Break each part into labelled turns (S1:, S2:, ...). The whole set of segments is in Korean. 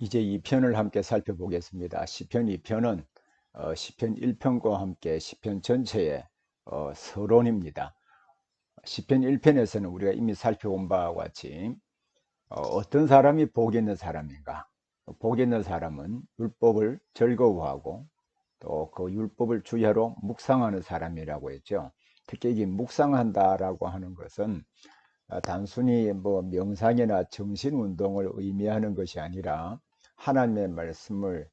S1: 이제 2편을 함께 살펴보겠습니다. 시편 2편은 시편 1편과 함께 시편 전체의 서론입니다. 시편 1편에서는 우리가 이미 살펴본 바와 같이 어떤 사람이 복 있는 사람인가? 복 있는 사람은 율법을 즐거워하고 또 그 율법을 주야로 묵상하는 사람이라고 했죠. 특히 이 묵상한다라고 하는 것은 단순히 뭐 명상이나 정신 운동을 의미하는 것이 아니라 하나님의 말씀을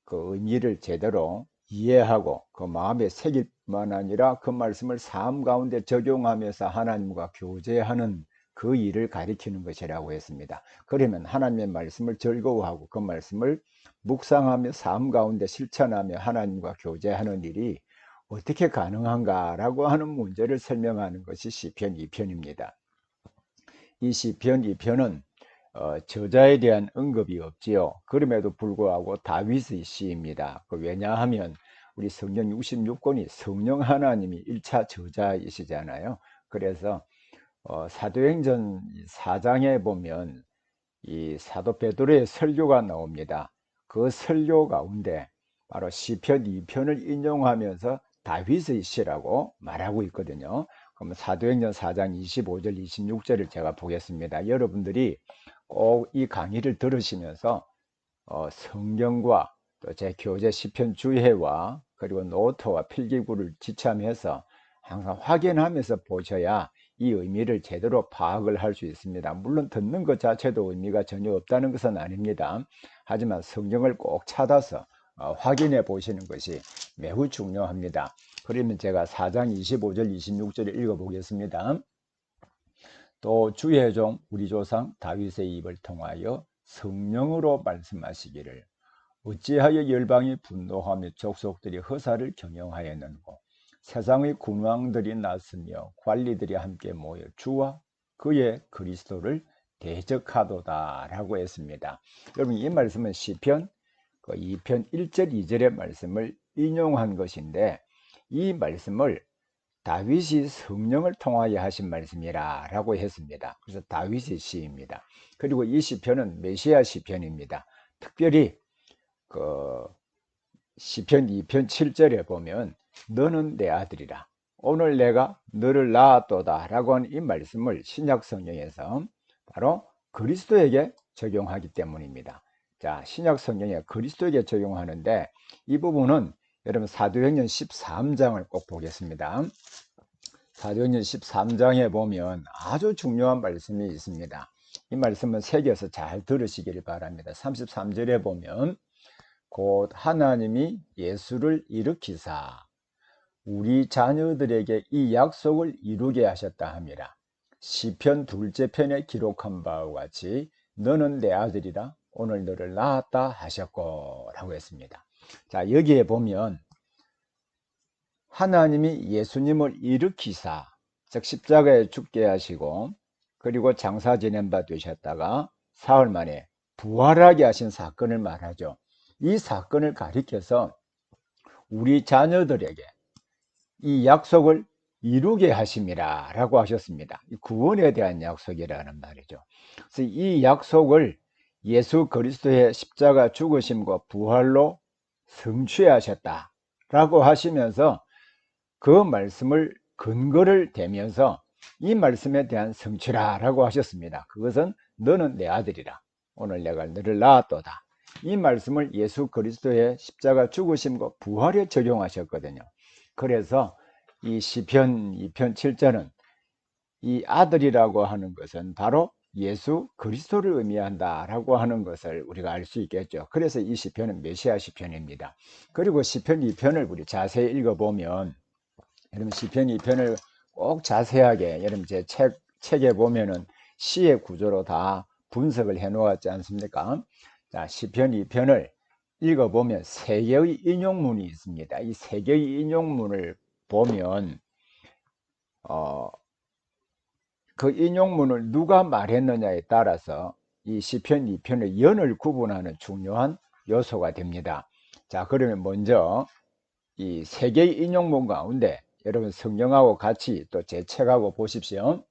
S1: 그 의미를 제대로 이해하고 그 마음에 새길 뿐만 아니라 그 말씀을 삶 가운데 적용하면서 하나님과 교제하는 그 일을 가리키는 것이라고 했습니다. 그러면 하나님의 말씀을 즐거워하고 그 말씀을 묵상하며 삶 가운데 실천하며 하나님과 교제하는 일이 어떻게 가능한가라고 하는 문제를 설명하는 것이 시편 2편입니다. 이 시편 2편은 저자에 대한 언급이 없지요. 그럼에도 불구하고 다윗의 시입니다. 왜냐하면 우리 성경 66권이 성령 하나님이 1차 저자이시잖아요. 그래서 사도행전 4장에 보면 이 사도 베드로의 설교가 나옵니다. 그 설교 가운데 바로 시편 2편을 인용하면서 다윗의 시라고 말하고 있거든요. 그럼 사도행전 4장 25절 26절을 제가 보겠습니다. 여러분들이 꼭 이 강의를 들으시면서 성경과 또 제 교재 시편 주해와 그리고 노트와 필기구를 지참해서 항상 확인하면서 보셔야 이 의미를 제대로 파악을 할 수 있습니다. 물론 듣는 것 자체도 의미가 전혀 없다는 것은 아닙니다. 하지만 성경을 꼭 찾아서 확인해 보시는 것이 매우 중요합니다. 그러면 제가 4장 25절 26절을 읽어 보겠습니다. 또 주의 종 우리 조상 다윗의 입을 통하여 성령으로 말씀하시기를 어찌하여 열방이 분노하며 족속들이 허사를 경영하였는고 세상의 군왕들이 났으며 관리들이 함께 모여 주와 그의 그리스도를 대적하도다 라고 했습니다. 여러분 이 말씀은 시편 2편 1절 2절의 말씀을 인용한 것인데 이 말씀을 다윗이 성령을 통하여 하신 말씀이라 라고 했습니다. 그래서 다윗의 시입니다. 그리고 이 시편은 메시아 시편입니다. 특별히 그 시편 2편 7절에 보면 너는 내 아들이라 오늘 내가 너를 낳았도다 라고 하는 이 말씀을 신약 성경에서 바로 그리스도에게 적용하기 때문입니다. 자, 신약 성경에 그리스도에게 적용하는데 이 부분은 여러분 사도행전 13장을 꼭 보겠습니다. 사도행전 13장에 보면 아주 중요한 말씀이 있습니다. 이 말씀은 새겨서 잘 들으시길 바랍니다. 33절에 보면 곧 하나님이 예수를 일으키사 우리 자녀들에게 이 약속을 이루게 하셨다 함이라. 시편 둘째 편에 기록한 바와 같이 너는 내 아들이라 오늘 너를 낳았다 하셨고 라고 했습니다. 자, 여기에 보면 하나님이 예수님을 일으키사 즉 십자가에 죽게 하시고 그리고 장사 지낸 바 되셨다가 사흘 만에 부활하게 하신 사건을 말하죠. 이 사건을 가리켜서 우리 자녀들에게 이 약속을 이루게 하심이라 라고 하셨습니다. 구원에 대한 약속이라는 말이죠. 그래서 이 약속을 예수 그리스도의 십자가 죽으심과 부활로 성취하셨다 라고 하시면서 그 말씀을 근거를 대면서 이 말씀에 대한 성취라 라고 하셨습니다. 그것은 너는 내 아들이라 오늘 내가 너를 낳았도다. 이 말씀을 예수 그리스도의 십자가 죽으심과 부활에 적용하셨거든요. 그래서 이 시편 2편 7절은 이 아들이라고 하는 것은 바로 예수 그리스도를 의미한다라고 하는 것을 우리가 알 수 있겠죠. 그래서 이 시편은 메시아 시편입니다. 그리고 시편 2편을 우리 자세히 읽어보면 여러분 시편 2편을 꼭 자세하게 여러분 제 책에 보면은 시의 구조로 다 분석을 해 놓았지 않습니까? 자, 시편 2편을 읽어보면 세 개의 인용문이 있습니다. 이 세 개의 인용문을 보면 그 인용문을 누가 말했느냐에 따라서 이 시편 2편의 연을 구분하는 중요한 요소가 됩니다. 자, 그러면 먼저 이 세 개의 인용문 가운데 여러분 성경하고 같이 또 제 책하고 보십시오.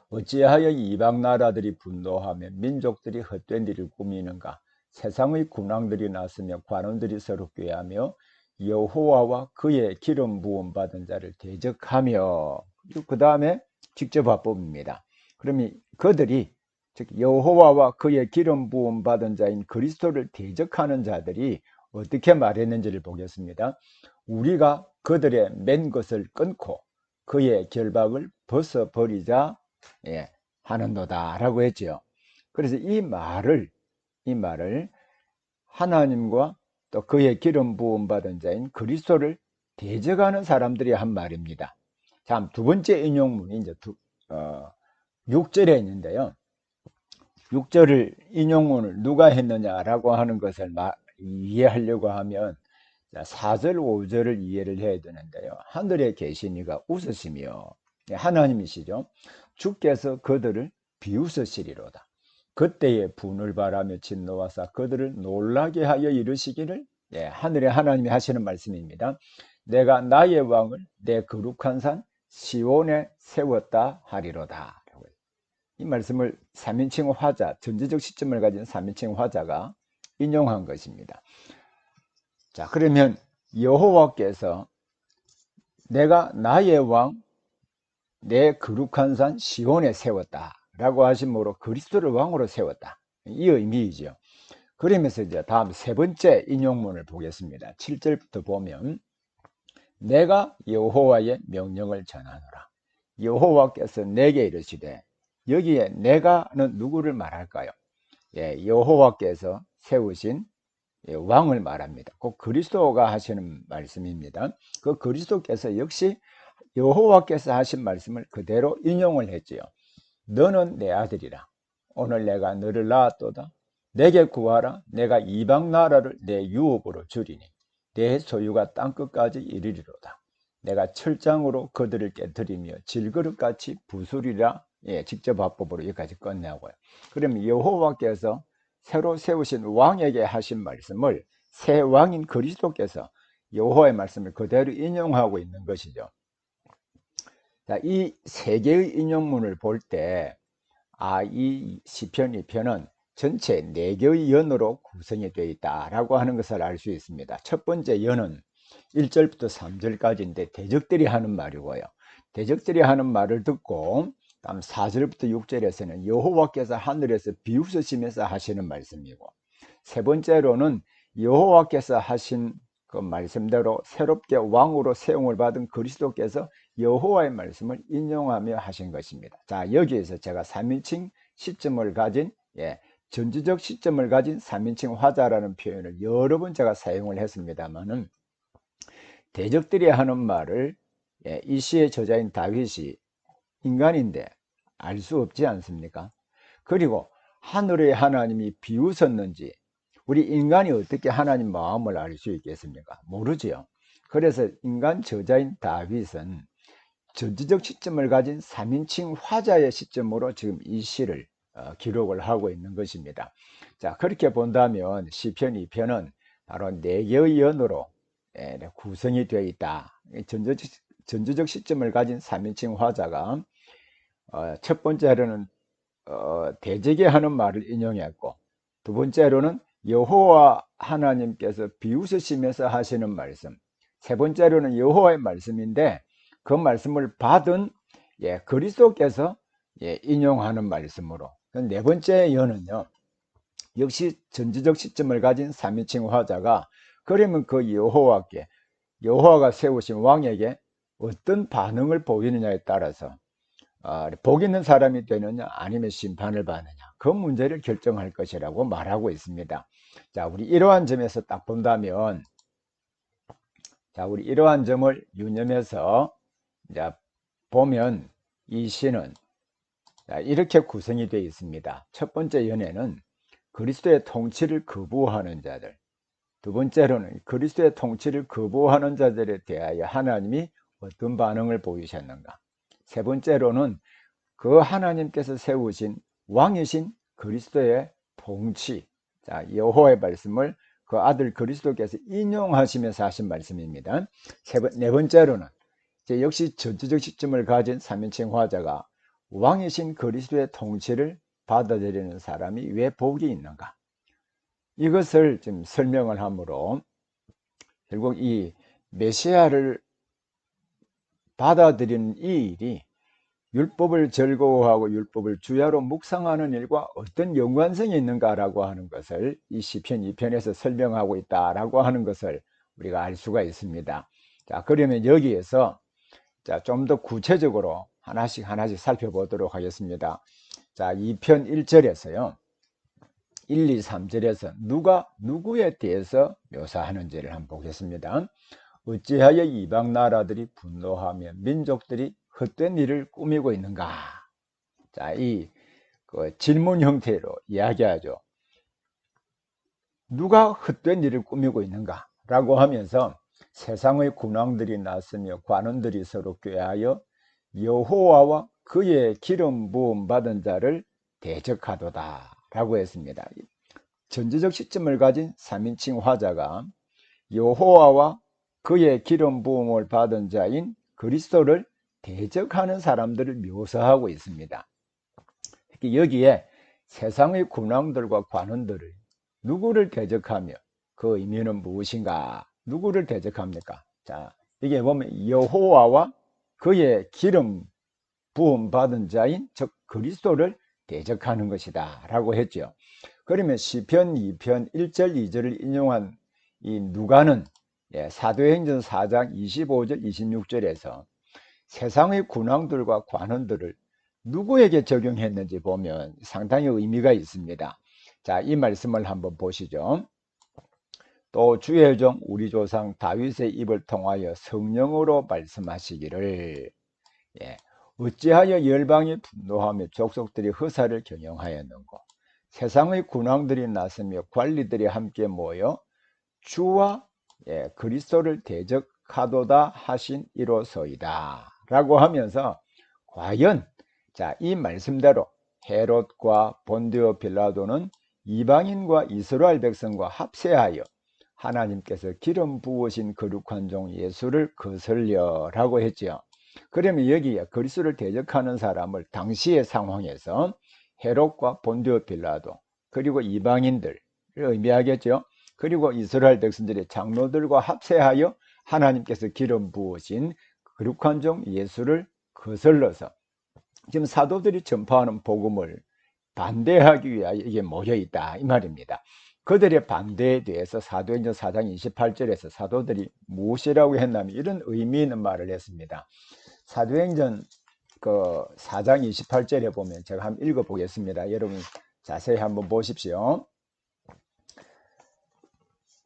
S1: 어찌하여 이방 나라들이 분노하며 민족들이 헛된 일을 꾸미는가? 세상의 군왕들이 났으며 관원들이 서로 꾀하며 여호와와 그의 기름 부음 받은 자를 대적하며, 그 다음에 직접 화법입니다. 그러면 그들이, 즉 여호와와 그의 기름 부음 받은 자인 그리스도를 대적하는 자들이 어떻게 말했는지를 보겠습니다. 우리가 그들의 맨 것을 끊고 그의 결박을 벗어버리자 하는도다 라고 했죠. 그래서 이 말을 하나님과 또 그의 기름 부음 받은 자인 그리스도를 대적하는 사람들이 한 말입니다. 자, 두 번째 인용문이 이제 6절에 있는데요. 6절을 인용문을 누가 했느냐라고 하는 것을 이해하려고 하면 4절, 5절을 이해를 해야 되는데요. 하늘에 계신 이가 웃으시며, 하나님이시죠. 주께서 그들을 비웃으시리로다. 그때에 분을 바라며 진노하사 그들을 놀라게 하여 이르시기를, 하늘의 하나님이 하시는 말씀입니다. 내가 나의 왕을 내 거룩한 산 시온에 세웠다 하리로다. 이 말씀을 3인칭 화자, 전제적 시점을 가진 3인칭 화자가 인용한 것입니다. 자, 그러면 여호와께서 내가 나의 왕, 내 거룩한 산 시온에 세웠다 라고 하심으로 그리스도를 왕으로 세웠다, 이 의미이죠. 그러면서 이제 다음 세 번째 인용문을 보겠습니다. 7절부터 보면 내가 여호와의 명령을 전하노라. 여호와께서 내게 이르시되, 여기에 내가는 누구를 말할까요? 여호와께서 세우신 왕을 말합니다. 꼭 그리스도가 하시는 말씀입니다. 그 그리스도께서 역시 여호와께서 하신 말씀을 그대로 인용을 했지요. 너는 내 아들이라. 오늘 내가 너를 낳았도다. 내게 구하라. 내가 이방 나라를 내 유업으로 주리니 내 소유가 땅끝까지 이르리로다. 내가 철장으로 그들을 깨뜨리며 질그릇같이 부수리라. 직접 화법으로 여기까지 끝내고요. 그러면 여호와께서 새로 세우신 왕에게 하신 말씀을 새 왕인 그리스도께서 여호와의 말씀을 그대로 인용하고 있는 것이죠. 자, 이 세 개의 인용문을 볼 때, 이 시편 2편은 전체 4개의 연으로 구성이 되어 있다라고 하는 것을 알 수 있습니다. 첫 번째 연은 1절부터 3절까지인데 대적들이 하는 말이고요. 대적들이 하는 말을 듣고 다음 4절부터 6절에서는 여호와께서 하늘에서 비웃으시면서 하시는 말씀이고, 세 번째로는 여호와께서 하신 그 말씀대로 새롭게 왕으로 세움을 받은 그리스도께서 여호와의 말씀을 인용하며 하신 것입니다. 자, 여기에서 제가 3인칭 시점을 가진, 전지적 시점을 가진 3인칭 화자라는 표현을 여러 번 제가 사용을 했습니다만은, 대적들이 하는 말을 이 시의 저자인 다윗이 인간인데 알 수 없지 않습니까? 그리고 하늘의 하나님이 비웃었는지 우리 인간이 어떻게 하나님 마음을 알 수 있겠습니까? 모르지요. 그래서 인간 저자인 다윗은 전지적 시점을 가진 3인칭 화자의 시점으로 지금 이 시를 기록을 하고 있는 것입니다. 자, 그렇게 본다면 시편 2편은 바로 4개의 연으로 구성이 되어 있다. 전지적 시점을 가진 3인칭 화자가 첫 번째로는 대적에 하는 말을 인용했고, 두 번째로는 여호와 하나님께서 비웃으시면서 하시는 말씀, 세 번째로는 여호와의 말씀인데 그 말씀을 받은 그리스도께서 인용하는 말씀으로, 네 번째 연은요, 역시 전지적 시점을 가진 3인칭 화자가 그러면 그 여호와가 세우신 왕에게 어떤 반응을 보이느냐에 따라서 복 있는 사람이 되느냐 아니면 심판을 받느냐, 그 문제를 결정할 것이라고 말하고 있습니다. 자, 우리 이러한 점에서 딱 본다면, 우리 이러한 점을 유념해서 이제 보면 이 시는 이렇게 구성이 되어 있습니다. 첫 번째 연에는 그리스도의 통치를 거부하는 자들, 두 번째로는 그리스도의 통치를 거부하는 자들에 대하여 하나님이 어떤 반응을 보이셨는가, 세 번째로는 그 하나님께서 세우신 왕이신 그리스도의 통치, 여호와의 말씀을 그 아들 그리스도께서 인용하시면서 하신 말씀입니다. 네 번째로는 역시 전지적 시점을 가진 3인칭 화자가 왕이신 그리스도의 통치를 받아들이는 사람이 왜 복이 있는가? 이것을 좀 설명을 하므로 결국 이 메시아를 받아들이는 이 일이 율법을 즐거워하고 율법을 주야로 묵상하는 일과 어떤 연관성이 있는가라고 하는 것을 이 시편 2편에서 설명하고 있다라고 하는 것을 우리가 알 수가 있습니다. 자, 그러면 여기에서 좀 더 구체적으로 하나씩 살펴보도록 하겠습니다. 자, 2편 1절에서요. 1, 2, 3절에서 누가 누구에 대해서 묘사하는지를 한번 보겠습니다. 어찌하여 이방 나라들이 분노하며 민족들이 헛된 일을 꾸미고 있는가? 자, 질문 형태로 이야기하죠. 누가 헛된 일을 꾸미고 있는가? 라고 하면서 세상의 군왕들이 났으며 관원들이 서로 꾀하여 여호와와 그의 기름 부음 받은 자를 대적하도다 라고 했습니다. 전제적 시점을 가진 3인칭 화자가 여호와와 그의 기름 부음을 받은 자인 그리스도를 대적하는 사람들을 묘사하고 있습니다. 특히 여기에 세상의 군왕들과 관원들을 누구를 대적하며 그 의미는 무엇인가? 누구를 대적합니까? 자, 이게 보면 여호와와 그의 기름 부음 받은 자인 즉 그리스도를 대적하는 것이다 라고 했죠. 그러면 시편 2편 1절 2절을 인용한 이 누가는 사도행전 4장 25절 26절에서 세상의 군왕들과 관원들을 누구에게 적용했는지 보면 상당히 의미가 있습니다. 자, 이 말씀을 한번 보시죠. 또 주의 종 우리 조상 다윗의 입을 통하여 성령으로 말씀하시기를 어찌하여 열방이 분노하며 족속들이 허사를 경영하였는고 세상의 군왕들이 나서며 관리들이 함께 모여 주와 그리스도를 대적하도다 하신 이로소이다 라고 하면서 과연 이 말씀대로 헤롯과 본디오 빌라도는 이방인과 이스라엘 백성과 합세하여 하나님께서 기름 부으신 거룩한 종 예수를 거슬려 라고 했지요. 그러면 여기에 그리스도를 대적하는 사람을 당시의 상황에서 헤롯과 본디오 빌라도 그리고 이방인들을 의미하겠죠. 그리고 이스라엘 백성들의 장로들과 합세하여 하나님께서 기름 부으신 거룩한 종 예수를 거슬러서 지금 사도들이 전파하는 복음을 반대하기 위하여 이게 모여 있다 이 말입니다. 그들의 반대에 대해서 사도행전 4장 28절에서 사도들이 무엇이라고 했냐면 이런 의미 있는 말을 했습니다. 사도행전 4장 28절에 보면 제가 한번 읽어 보겠습니다. 여러분 자세히 한번 보십시오.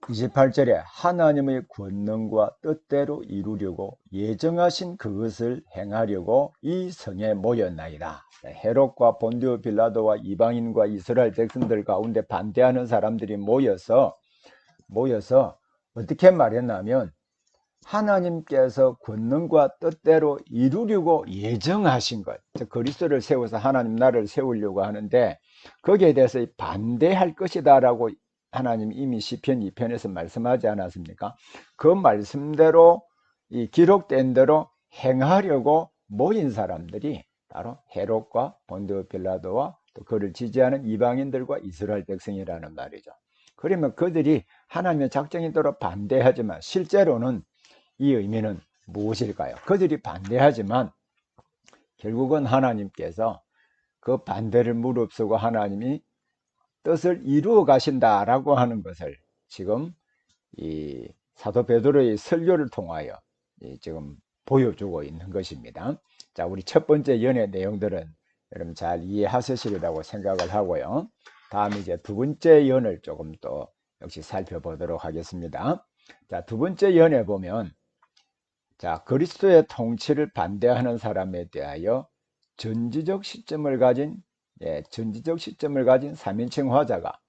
S1: 28절에 하나님의 권능과 뜻대로 이루려고 예정하신 그것을 행하려고 이 성에 모였나이다. 헤롯과 본디오 빌라도와 이방인과 이스라엘 백성들 가운데 반대하는 사람들이 모여서 어떻게 말했냐면 하나님께서 권능과 뜻대로 이루려고 예정하신 것, 즉 그리스도를 세워서 하나님 나라를 세우려고 하는데 거기에 대해서 반대할 것이다 라고 하나님 이미 시편 2편에서 말씀하지 않았습니까? 그 말씀대로 이 기록된 대로 행하려고 모인 사람들이 바로 헤롯과 본디오 빌라도와 또 그를 지지하는 이방인들과 이스라엘 백성이라는 말이죠. 그러면 그들이 하나님의 작정인대로 반대하지만 실제로는 이 의미는 무엇일까요? 그들이 반대하지만 결국은 하나님께서 그 반대를 무릅쓰고 하나님이 뜻을 이루어 가신다라고 하는 것을 지금 이 사도 베드로의 설교를 통하여 지금 보여주고 있는 것입니다. 자, 우리 첫 번째 연의 내용들은 여러분 잘 이해하시리라고 생각을 하고요. 다음 이제 두 번째 연을 조금 또 역시 살펴보도록 하겠습니다. 자, 두 번째 연에 보면 그리스도의 통치를 반대하는 사람에 대하여 전지적 시점을 가진 3인칭 화자가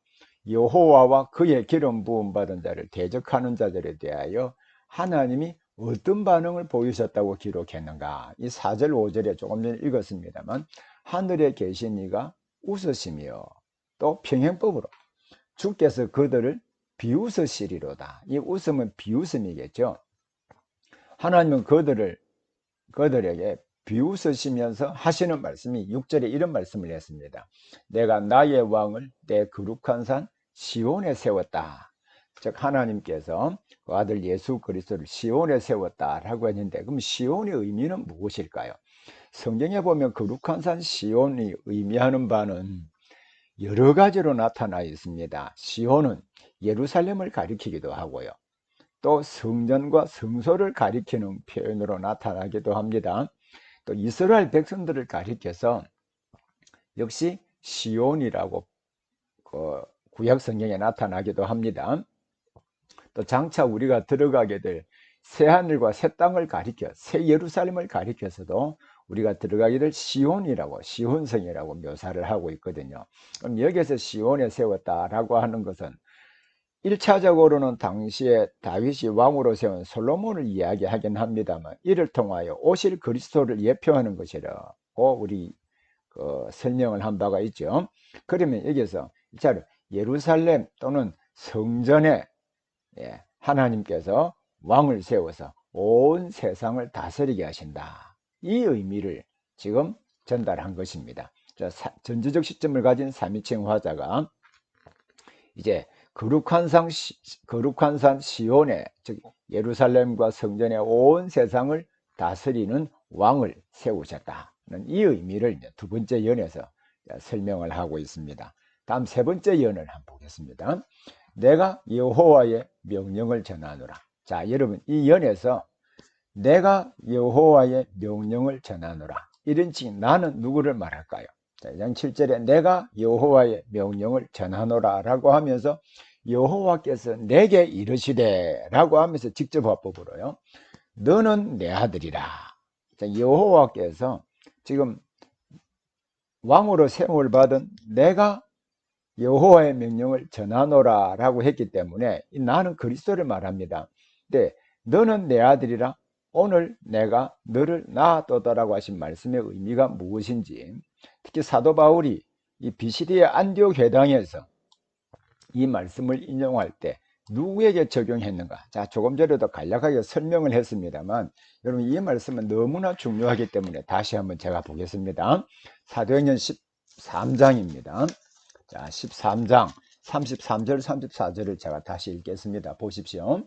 S1: 여호와와 그의 기름 부음 받은 자를 대적하는 자들에 대하여 하나님이 어떤 반응을 보이셨다고 기록했는가? 이 4절 5절에 조금 전에 읽었습니다만 하늘에 계신 이가 웃으시며 또 평행법으로 주께서 그들을 비웃으시리로다. 이 웃음은 비웃음이겠죠. 하나님은 그들에게 비웃으시면서 하시는 말씀이 6절에 이런 말씀을 했습니다. 내가 나의 왕을 내 거룩한 산 시온에 세웠다. 즉 하나님께서 그 아들 예수 그리스도를 시온에 세웠다라고 했는데, 그럼 시온의 의미는 무엇일까요? 성경에 보면 거룩한 산 시온이 의미하는 바는 여러 가지로 나타나 있습니다. 시온은 예루살렘을 가리키기도 하고요, 또 성전과 성소를 가리키는 표현으로 나타나기도 합니다. 또 이스라엘 백성들을 가리켜서 역시 시온이라고 그 구약 성경에 나타나기도 합니다. 또 장차 우리가 들어가게 될 새하늘과 새 땅을 가리켜, 새 예루살렘을 가리켜서도 우리가 들어가게 될 시온이라고, 시온성이라고 묘사를 하고 있거든요. 그럼 여기서 시온에 세웠다라고 하는 것은 1차적으로는 당시에 다윗이 왕으로 세운 솔로몬을 이야기하긴 합니다만, 이를 통하여 오실 그리스도를 예표하는 것이라고 우리 설명을 한 바가 있죠. 그러면 여기서 예루살렘 또는 성전에 하나님께서 왕을 세워서 온 세상을 다스리게 하신다, 이 의미를 지금 전달한 것입니다. 전지적 시점을 가진 삼위층 화자가 이제 거룩한 산 시온에, 즉 예루살렘과 성전의 온 세상을 다스리는 왕을 세우셨다는 이 의미를 두 번째 연에서 설명을 하고 있습니다. 다음 세 번째 연을 한번 보겠습니다. 내가 여호와의 명령을 전하노라. 자, 여러분, 이 연에서 내가 여호와의 명령을 전하노라, 이런 칭, 나는 누구를 말할까요? 자, 7절에 내가 여호와의 명령을 전하노라 라고 하면서 여호와께서 내게 이르시되 라고 하면서 직접 화법으로요, 너는 내 아들이라. 자, 여호와께서 지금 왕으로 세움을 받은 내가 여호와의 명령을 전하노라 라고 했기 때문에 나는 그리스도를 말합니다. 근데 너는 내 아들이라, 오늘 내가 너를 낳았도다라고 하신 말씀의 의미가 무엇인지, 특히 사도 바울이 이 비시디의 안디옥 회당에서 이 말씀을 인용할 때 누구에게 적용했는가? 자, 조금 전에도 간략하게 설명을 했습니다만, 여러분 이 말씀은 너무나 중요하기 때문에 다시 한번 제가 보겠습니다. 사도행전 13장입니다. 자, 13장 33절 34절을 제가 다시 읽겠습니다. 보십시오.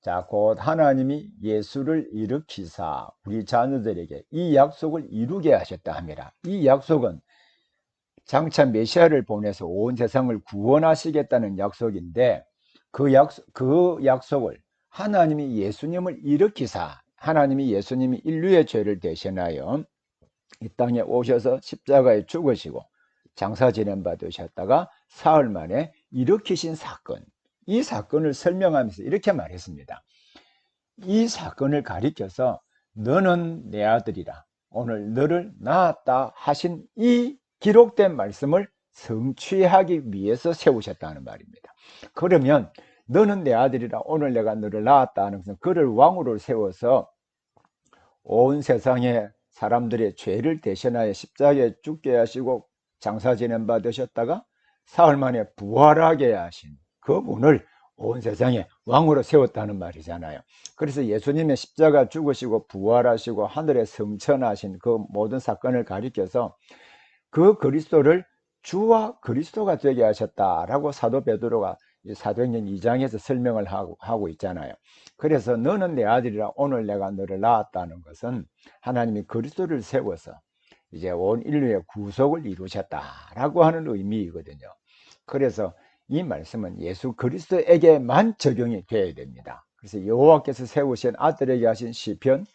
S1: 자, 곧 하나님이 예수를 일으키사 우리 자녀들에게 이 약속을 이루게 하셨다 합니다. 이 약속은 장차 메시아를 보내서 온 세상을 구원하시겠다는 약속인데, 그 약속을 하나님이 예수님을 일으키사, 하나님이 예수님이 인류의 죄를 대신하여 이 땅에 오셔서 십자가에 죽으시고 장사 지낸 바 되셨다가 사흘 만에 일으키신 사건, 이 사건을 설명하면서 이렇게 말했습니다. 이 사건을 가리켜서 너는 내 아들이라, 오늘 너를 낳았다 하신 이 기록된 말씀을 성취하기 위해서 세우셨다는 말입니다. 그러면 너는 내 아들이라, 오늘 내가 너를 낳았다 하는 것은 그를 왕으로 세워서 온 세상의 사람들의 죄를 대신하여 십자가에 죽게 하시고 장사 지낸 바 되셨다가 사흘 만에 부활하게 하신 그분을 온 세상에 왕으로 세웠다는 말이잖아요. 그래서 예수님의 십자가 죽으시고 부활하시고 하늘에 승천하신 그 모든 사건을 가리켜서 그 그리스도를 주와 그리스도가 되게 하셨다라고 사도 베드로가 사도행전 2장에서 설명을 하고 있잖아요. 그래서 너는 내 아들이라, 오늘 내가 너를 낳았다는 것은 하나님이 그리스도를 세워서 이제 온 인류의 구속을 이루셨다라고 하는 의미이거든요. 그래서 이 말씀은 예수 그리스도에게만 적용이 되어야 됩니다. 그래서 여호와께서 세우신 아들에게 하신 시편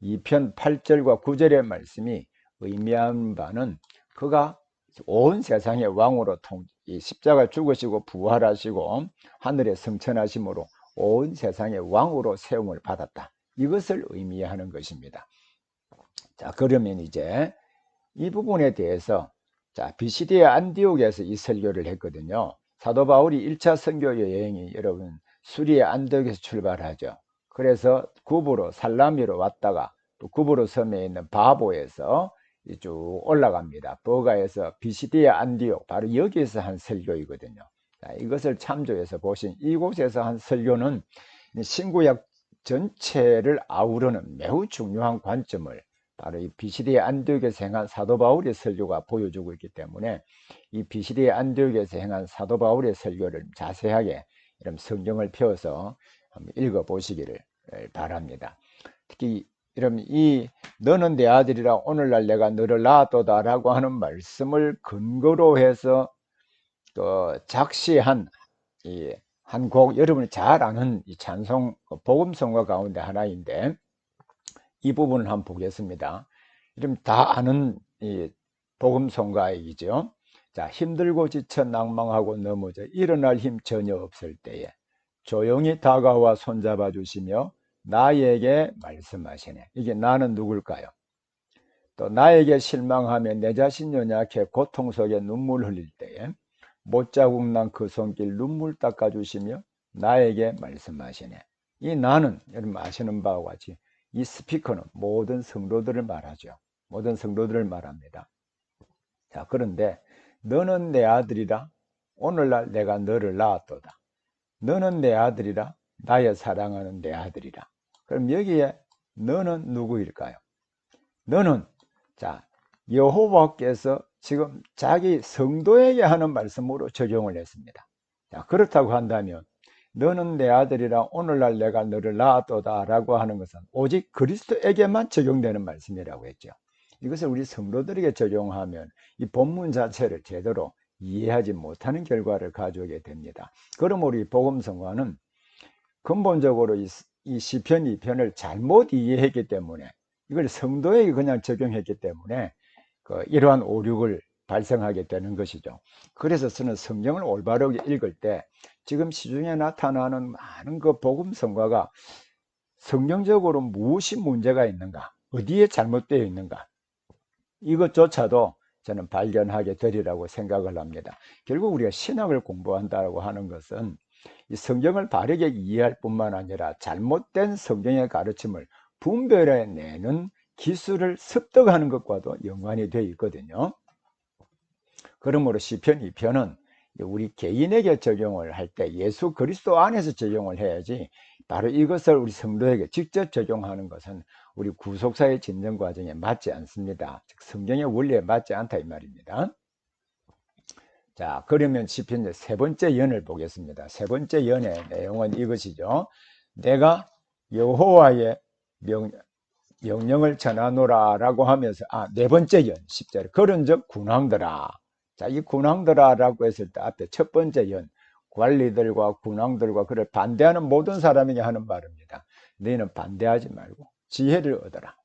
S1: 2편 8절과 9절의 말씀이 의미하는 바는 그가 온 세상의 왕으로 십자가 죽으시고 부활하시고 하늘에 승천하심으로 온 세상의 왕으로 세움을 받았다, 이것을 의미하는 것입니다. 자, 그러면 이제 이 부분에 대해서 비시디의 안디옥에서 이 설교를 했거든요. 사도 바울이 1차 선교 여행이 여러분 수리의 안디옥에서 출발하죠. 그래서 구브로 살라미로 왔다가 또 구브로 섬에 있는 바보에서 쭉 올라갑니다. 버가에서 비시디의 안디옥, 바로 여기에서 한 설교이거든요. 자, 이것을 참조해서 보신 이곳에서 한 설교는 신구약 전체를 아우르는 매우 중요한 관점을 바로 이 비시디의 안디옥에서 행한 사도 바울의 설교가 보여주고 있기 때문에 이 비시디의 안디옥에서 행한 사도 바울의 설교를 자세하게 이런 성경을 펴서 한번 읽어 보시기를 바랍니다. 특히 이런 이 너는 내 아들이라 오늘날 내가 너를 낳았도다라고 하는 말씀을 근거로 해서 작시한 이 한 곡, 여러분이 잘 아는 이 찬송 복음성가 가운데 하나인데 이 부분을 한번 보겠습니다. 이름 다 아는 이 복음성가이죠. 자, 힘들고 지쳐 낭망하고 넘어져 일어날 힘 전혀 없을 때에 조용히 다가와 손잡아 주시며 나에게 말씀하시네. 이게 나는 누굴까요? 또 나에게 실망하며 내 자신 연약해 고통 속에 눈물 흘릴 때에 못자국 난 그 손길 눈물 닦아주시며 나에게 말씀하시네. 이 나는 여러분 아시는 바와 같이 이 스피커는 모든 성도들을 말하죠. 모든 성도들을 말합니다. 자, 그런데 너는 내 아들이라 오늘날 내가 너를 낳았도다. 너는 내 아들이라 나의 사랑하는 내 아들이라. 그럼 여기에 너는 누구일까요? 너는 자 여호와께서 지금 자기 성도에게 하는 말씀으로 적용을 했습니다. 자, 그렇다고 한다면 너는 내 아들이라 오늘날 내가 너를 낳았도다 라고 하는 것은 오직 그리스도에게만 적용되는 말씀이라고 했죠. 이것을 우리 성도들에게 적용하면 이 본문 자체를 제대로 이해하지 못하는 결과를 가져오게 됩니다. 그러므로 이 복음성가는 근본적으로 이 시편 2편을 잘못 이해했기 때문에 이걸 성도에게 그냥 적용했기 때문에 이러한 오류를 발생하게 되는 것이죠. 그래서 저는 성경을 올바르게 읽을 때 지금 시중에 나타나는 많은 그 복음 성가가 성경적으로 무엇이 문제가 있는가, 어디에 잘못되어 있는가, 이것조차도 저는 발견하게 되리라고 생각을 합니다. 결국 우리가 신학을 공부한다고 하는 것은 이 성경을 바르게 이해할 뿐만 아니라 잘못된 성경의 가르침을 분별해내는 기술을 습득하는 것과도 연관이 되어 있거든요. 그러므로 시편 2편은 우리 개인에게 적용을 할 때 예수 그리스도 안에서 적용을 해야지 바로 이것을 우리 성도에게 직접 적용하는 것은 우리 구속사의 진정 과정에 맞지 않습니다. 즉 성경의 원리에 맞지 않다 이 말입니다. 자, 그러면 시편 세 번째 연을 보겠습니다. 세 번째 연의 내용은 이것이죠. 내가 여호와의 명령을 전하노라 라고 하면서 네 번째 연 10절 그런즉 군왕들아. 자, 이 군왕들아 라고 했을 때 앞에 첫 번째 연 관리들과 군왕들과 그를 반대하는 모든 사람에게 하는 말입니다. 너희는 반대하지 말고 지혜를 얻어라.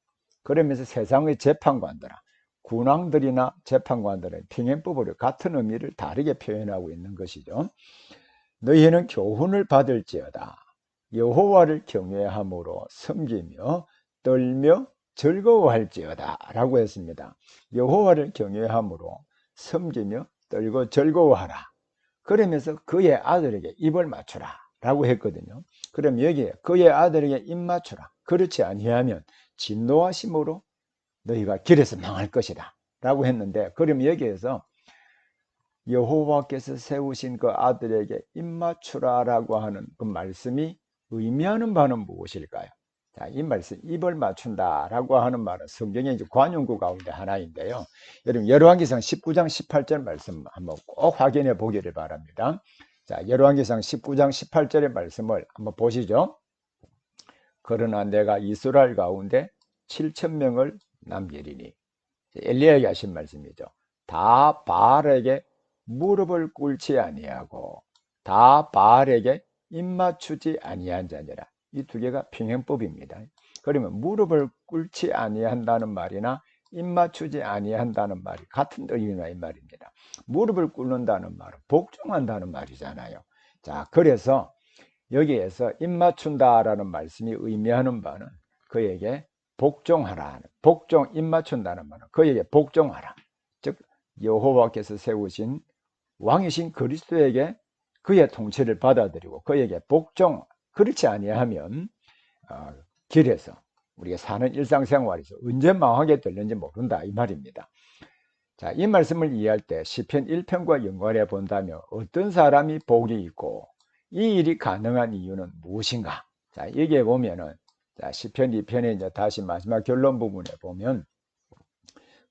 S1: 그러면서 세상의 재판관들아, 군왕들이나 재판관들의 평행법으로 같은 의미를 다르게 표현하고 있는 것이죠. 너희는 교훈을 받을지어다. 여호와를 경외함으로 섬기며 떨며 즐거워할지어다 라고 했습니다. 여호와를 경외함으로 섬기며 떨고 즐거워하라. 그러면서 그의 아들에게 입을 맞추라 라고 했거든요. 그럼 여기에 그의 아들에게 입 맞추라. 그렇지 아니하면 진노하심으로 너희가 길에서 망할 것이다 라고 했는데, 그럼 여기에서 여호와께서 세우신 그 아들에게 입 맞추라 라고 하는 그 말씀이 의미하는 바는 무엇일까요? 자, 이 말씀 입을 맞춘다 라고 하는 말은 성경의 이제 관용구 가운데 하나인데요. 여러분 열왕기상 19장 18절 말씀 한번 꼭 확인해 보기를 바랍니다. 자, 열왕기상 19장 18절의 말씀을 한번 보시죠. 그러나 내가 이스라엘 가운데 7,000명을 남기리니, 엘리야에게 하신 말씀이죠. 다 바알에게 무릎을 꿇지 아니하고 다 바알에게 입맞추지 아니한 자니라. 이 두 개가 평행법입니다. 그러면 무릎을 꿇지 아니한다는 말이나 입맞추지 아니한다는 말이 같은 의미나 이 말입니다. 무릎을 꿇는다는 말은 복종한다는 말이잖아요. 자, 그래서 여기에서 입맞춘다라는 말씀이 의미하는 바는 그에게 복종하라. 복종, 입맞춘다는 말은 그에게 복종하라. 즉 여호와께서 세우신 왕이신 그리스도에게 그의 통치를 받아들이고 그에게 복종, 그렇지 아니하면 길에서 우리가 사는 일상생활에서 언제 망하게 될는지 모른다 이 말입니다. 자, 이 말씀을 이해할 때 시편 1편과 연관해 본다면 어떤 사람이 복이 있고 이 일이 가능한 이유는 무엇인가? 자, 여기에 보면은 자, 시편 2편에 이제 다시 마지막 결론 부분에 보면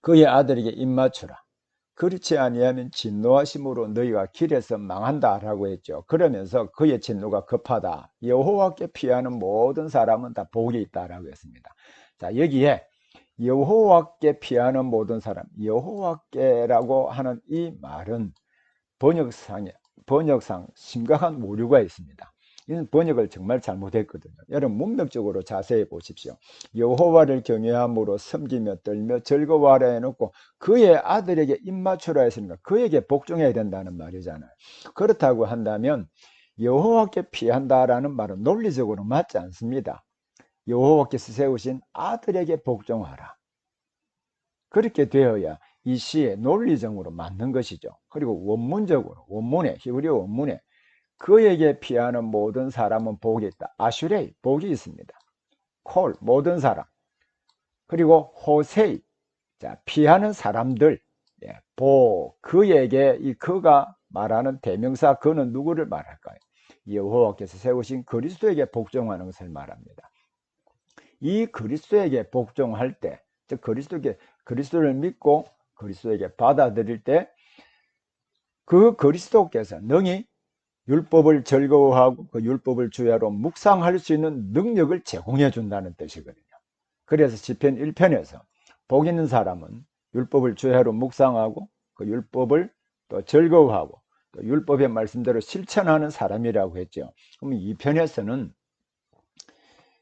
S1: 그의 아들에게 입맞추라. 그렇지 아니하면 진노하심으로 너희가 길에서 망한다라고 했죠. 그러면서 그의 진노가 급하다. 여호와께 피하는 모든 사람은 다 복이 있다라고 했습니다. 자, 여기에 여호와께 피하는 모든 사람, 여호와께라고 하는 이 말은 번역상 심각한 오류가 있습니다. 이는 번역을 정말 잘못했거든요. 여러분 문맥적으로 자세히 보십시오. 여호와를 경외함으로 섬기며 떨며 즐거워하라 해놓고 그의 아들에게 입맞추라 했으니까 그에게 복종해야 된다는 말이잖아요. 그렇다고 한다면 여호와께 피한다라는 말은 논리적으로 맞지 않습니다. 여호와께서 세우신 아들에게 복종하라. 그렇게 되어야 이 시의 논리적으로 맞는 것이죠. 그리고 원문에 히브리어 원문에 그에게 피하는 모든 사람은 복이 있다. 아슈레이, 복이 있습니다. 콜, 모든 사람. 그리고 호세이, 자, 피하는 사람들. 예, 그에게 이 그가 말하는 대명사 그는 누구를 말할까요? 여호와께서 세우신 그리스도에게 복종하는 것을 말합니다. 이 그리스도에게 복종할 때, 즉 그리스도를 믿고 그리스도에게 받아들일 때 그 그리스도께서 능히 율법을 즐거워하고 그 율법을 주야로 묵상할 수 있는 능력을 제공해 준다는 뜻이거든요. 그래서 시편 1편에서 복 있는 사람은 율법을 주야로 묵상하고 그 율법을 또 즐거워하고 또 율법의 말씀대로 실천하는 사람이라고 했죠. 그럼 2편에서는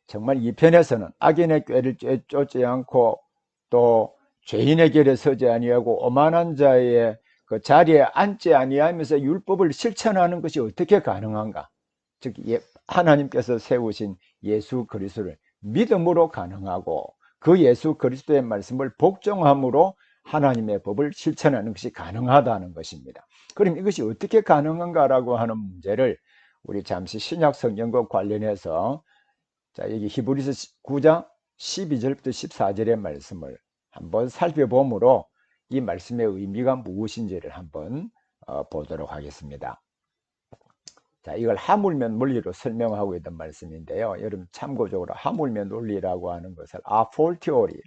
S1: 정말 2편에서는 악인의 꾀를 쫓지 않고 또 죄인의 길에 서지 아니하고 오만한 자의 그 자리에 앉지 아니하면서 율법을 실천하는 것이 어떻게 가능한가? 즉 하나님께서 세우신 예수 그리스도를 믿음으로 가능하고 그 예수 그리스도의 말씀을 복종함으로 하나님의 법을 실천하는 것이 가능하다는 것입니다. 그럼 이것이 어떻게 가능한가라고 하는 문제를 우리 잠시 신약 성경과 관련해서 자, 여기 히브리서 9장 12절부터 14절의 말씀을 한번 살펴보므로 이 말씀의 의미가 무엇인지를 한번 보도록 하겠습니다. 자, 이걸 하물며 논리로 설명하고 있던 말씀인데요. 여러분 참고적으로 하물며 논리라고 하는 것을 아폴티오리,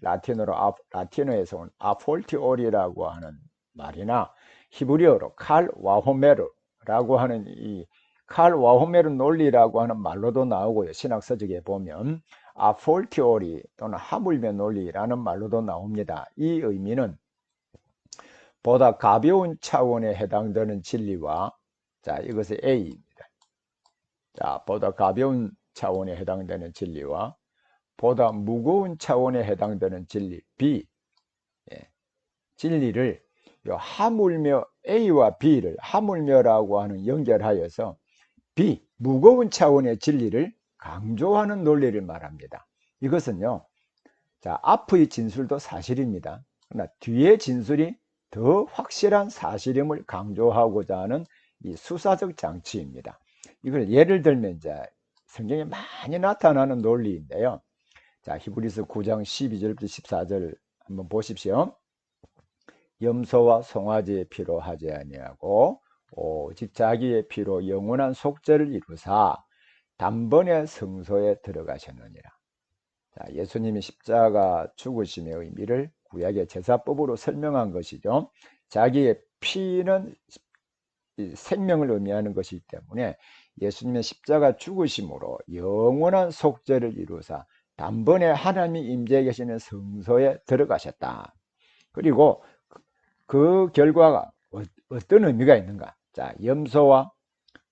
S1: 라틴어에서 온 아폴티오리라고 하는 말이나 히브리어로 칼 와호메르라고 하는 이 칼 와호메르 논리라고 하는 말로도 나오고요. 신학서적에 보면 아폴티오리 또는 하물며 논리라는 말로도 나옵니다. 이 의미는 보다 가벼운 차원에 해당되는 진리와 자, 이것은 A입니다. 자, 보다 가벼운 차원에 해당되는 진리와 보다 무거운 차원에 해당되는 진리 B. 예, 진리를 하물며 A와 B를 하물며라고 하는 연결하여서 B, 무거운 차원의 진리를 강조하는 논리를 말합니다. 이것은요, 자, 앞의 진술도 사실입니다. 그러나 뒤의 진술이 더 확실한 사실임을 강조하고자 하는 이 수사적 장치입니다. 이걸 예를 들면 이제 성경에 많이 나타나는 논리인데요. 자, 히브리서 9장 12절부터 14절 한번 보십시오. 염소와 송아지의 피로 하지 아니하고 오직 자기의 피로 영원한 속죄를 이루사 단번에 성소에 들어가셨느니라. 자, 예수님이 십자가 죽으심의 의미를 구약의 제사법으로 설명한 것이죠. 자기의 피는 생명을 의미하는 것이기 때문에 예수님의 십자가 죽으심으로 영원한 속죄를 이루사 단번에 하나님이 임재해 계시는 성소에 들어가셨다. 그리고 그 결과가 어떤 의미가 있는가? 자, 염소와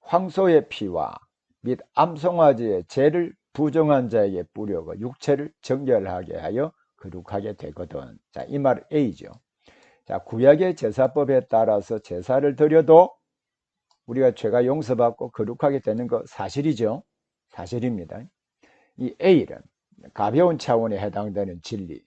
S1: 황소의 피와 및 암송아지의 죄를 부정한 자에게 뿌려고 육체를 정결하게 하여 거룩하게 되거든. 자, 이 말 A죠. 자, 구약의 제사법에 따라서 제사를 드려도 우리가 죄가 용서받고 거룩하게 되는 거 사실이죠. 사실입니다. 이 A는 가벼운 차원에 해당되는 진리입니다.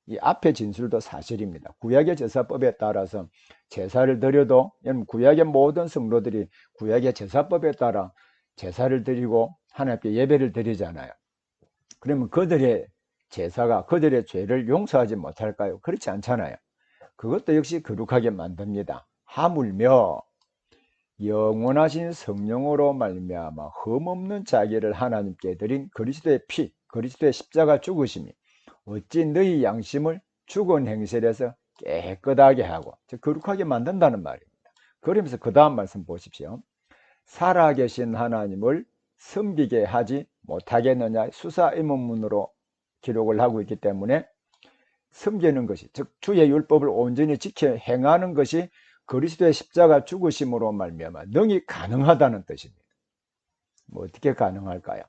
S1: 이 앞의 진술도 사실입니다. 구약의 제사법에 따라서 제사를 드려도 구약의 모든 성도들이 구약의 제사법에 따라 제사를 드리고 하나님께 예배를 드리잖아요. 그러면 그들의 제사가 그들의 죄를 용서하지 못할까요? 그렇지 않잖아요. 그것도 역시 거룩하게 만듭니다. 하물며 영원하신 성령으로 말미암아 흠없는 자기를 하나님께 드린 그리스도의 피, 그리스도의 십자가 죽으심이 어찌 너희 양심을 죽은 행실에서 깨끗하게 하고 즉 거룩하게 만든다는 말입니다. 그러면서 그 다음 말씀 보십시오. 살아계신 하나님을 섬기게 하지 못하겠느냐 수사의문문으로 기록을 하고 있기 때문에 섬기는 것이 즉 주의 율법을 온전히 지켜 행하는 것이 그리스도의 십자가 죽으심으로 말미암아 능히 가능하다는 뜻입니다. 뭐 어떻게 가능할까요?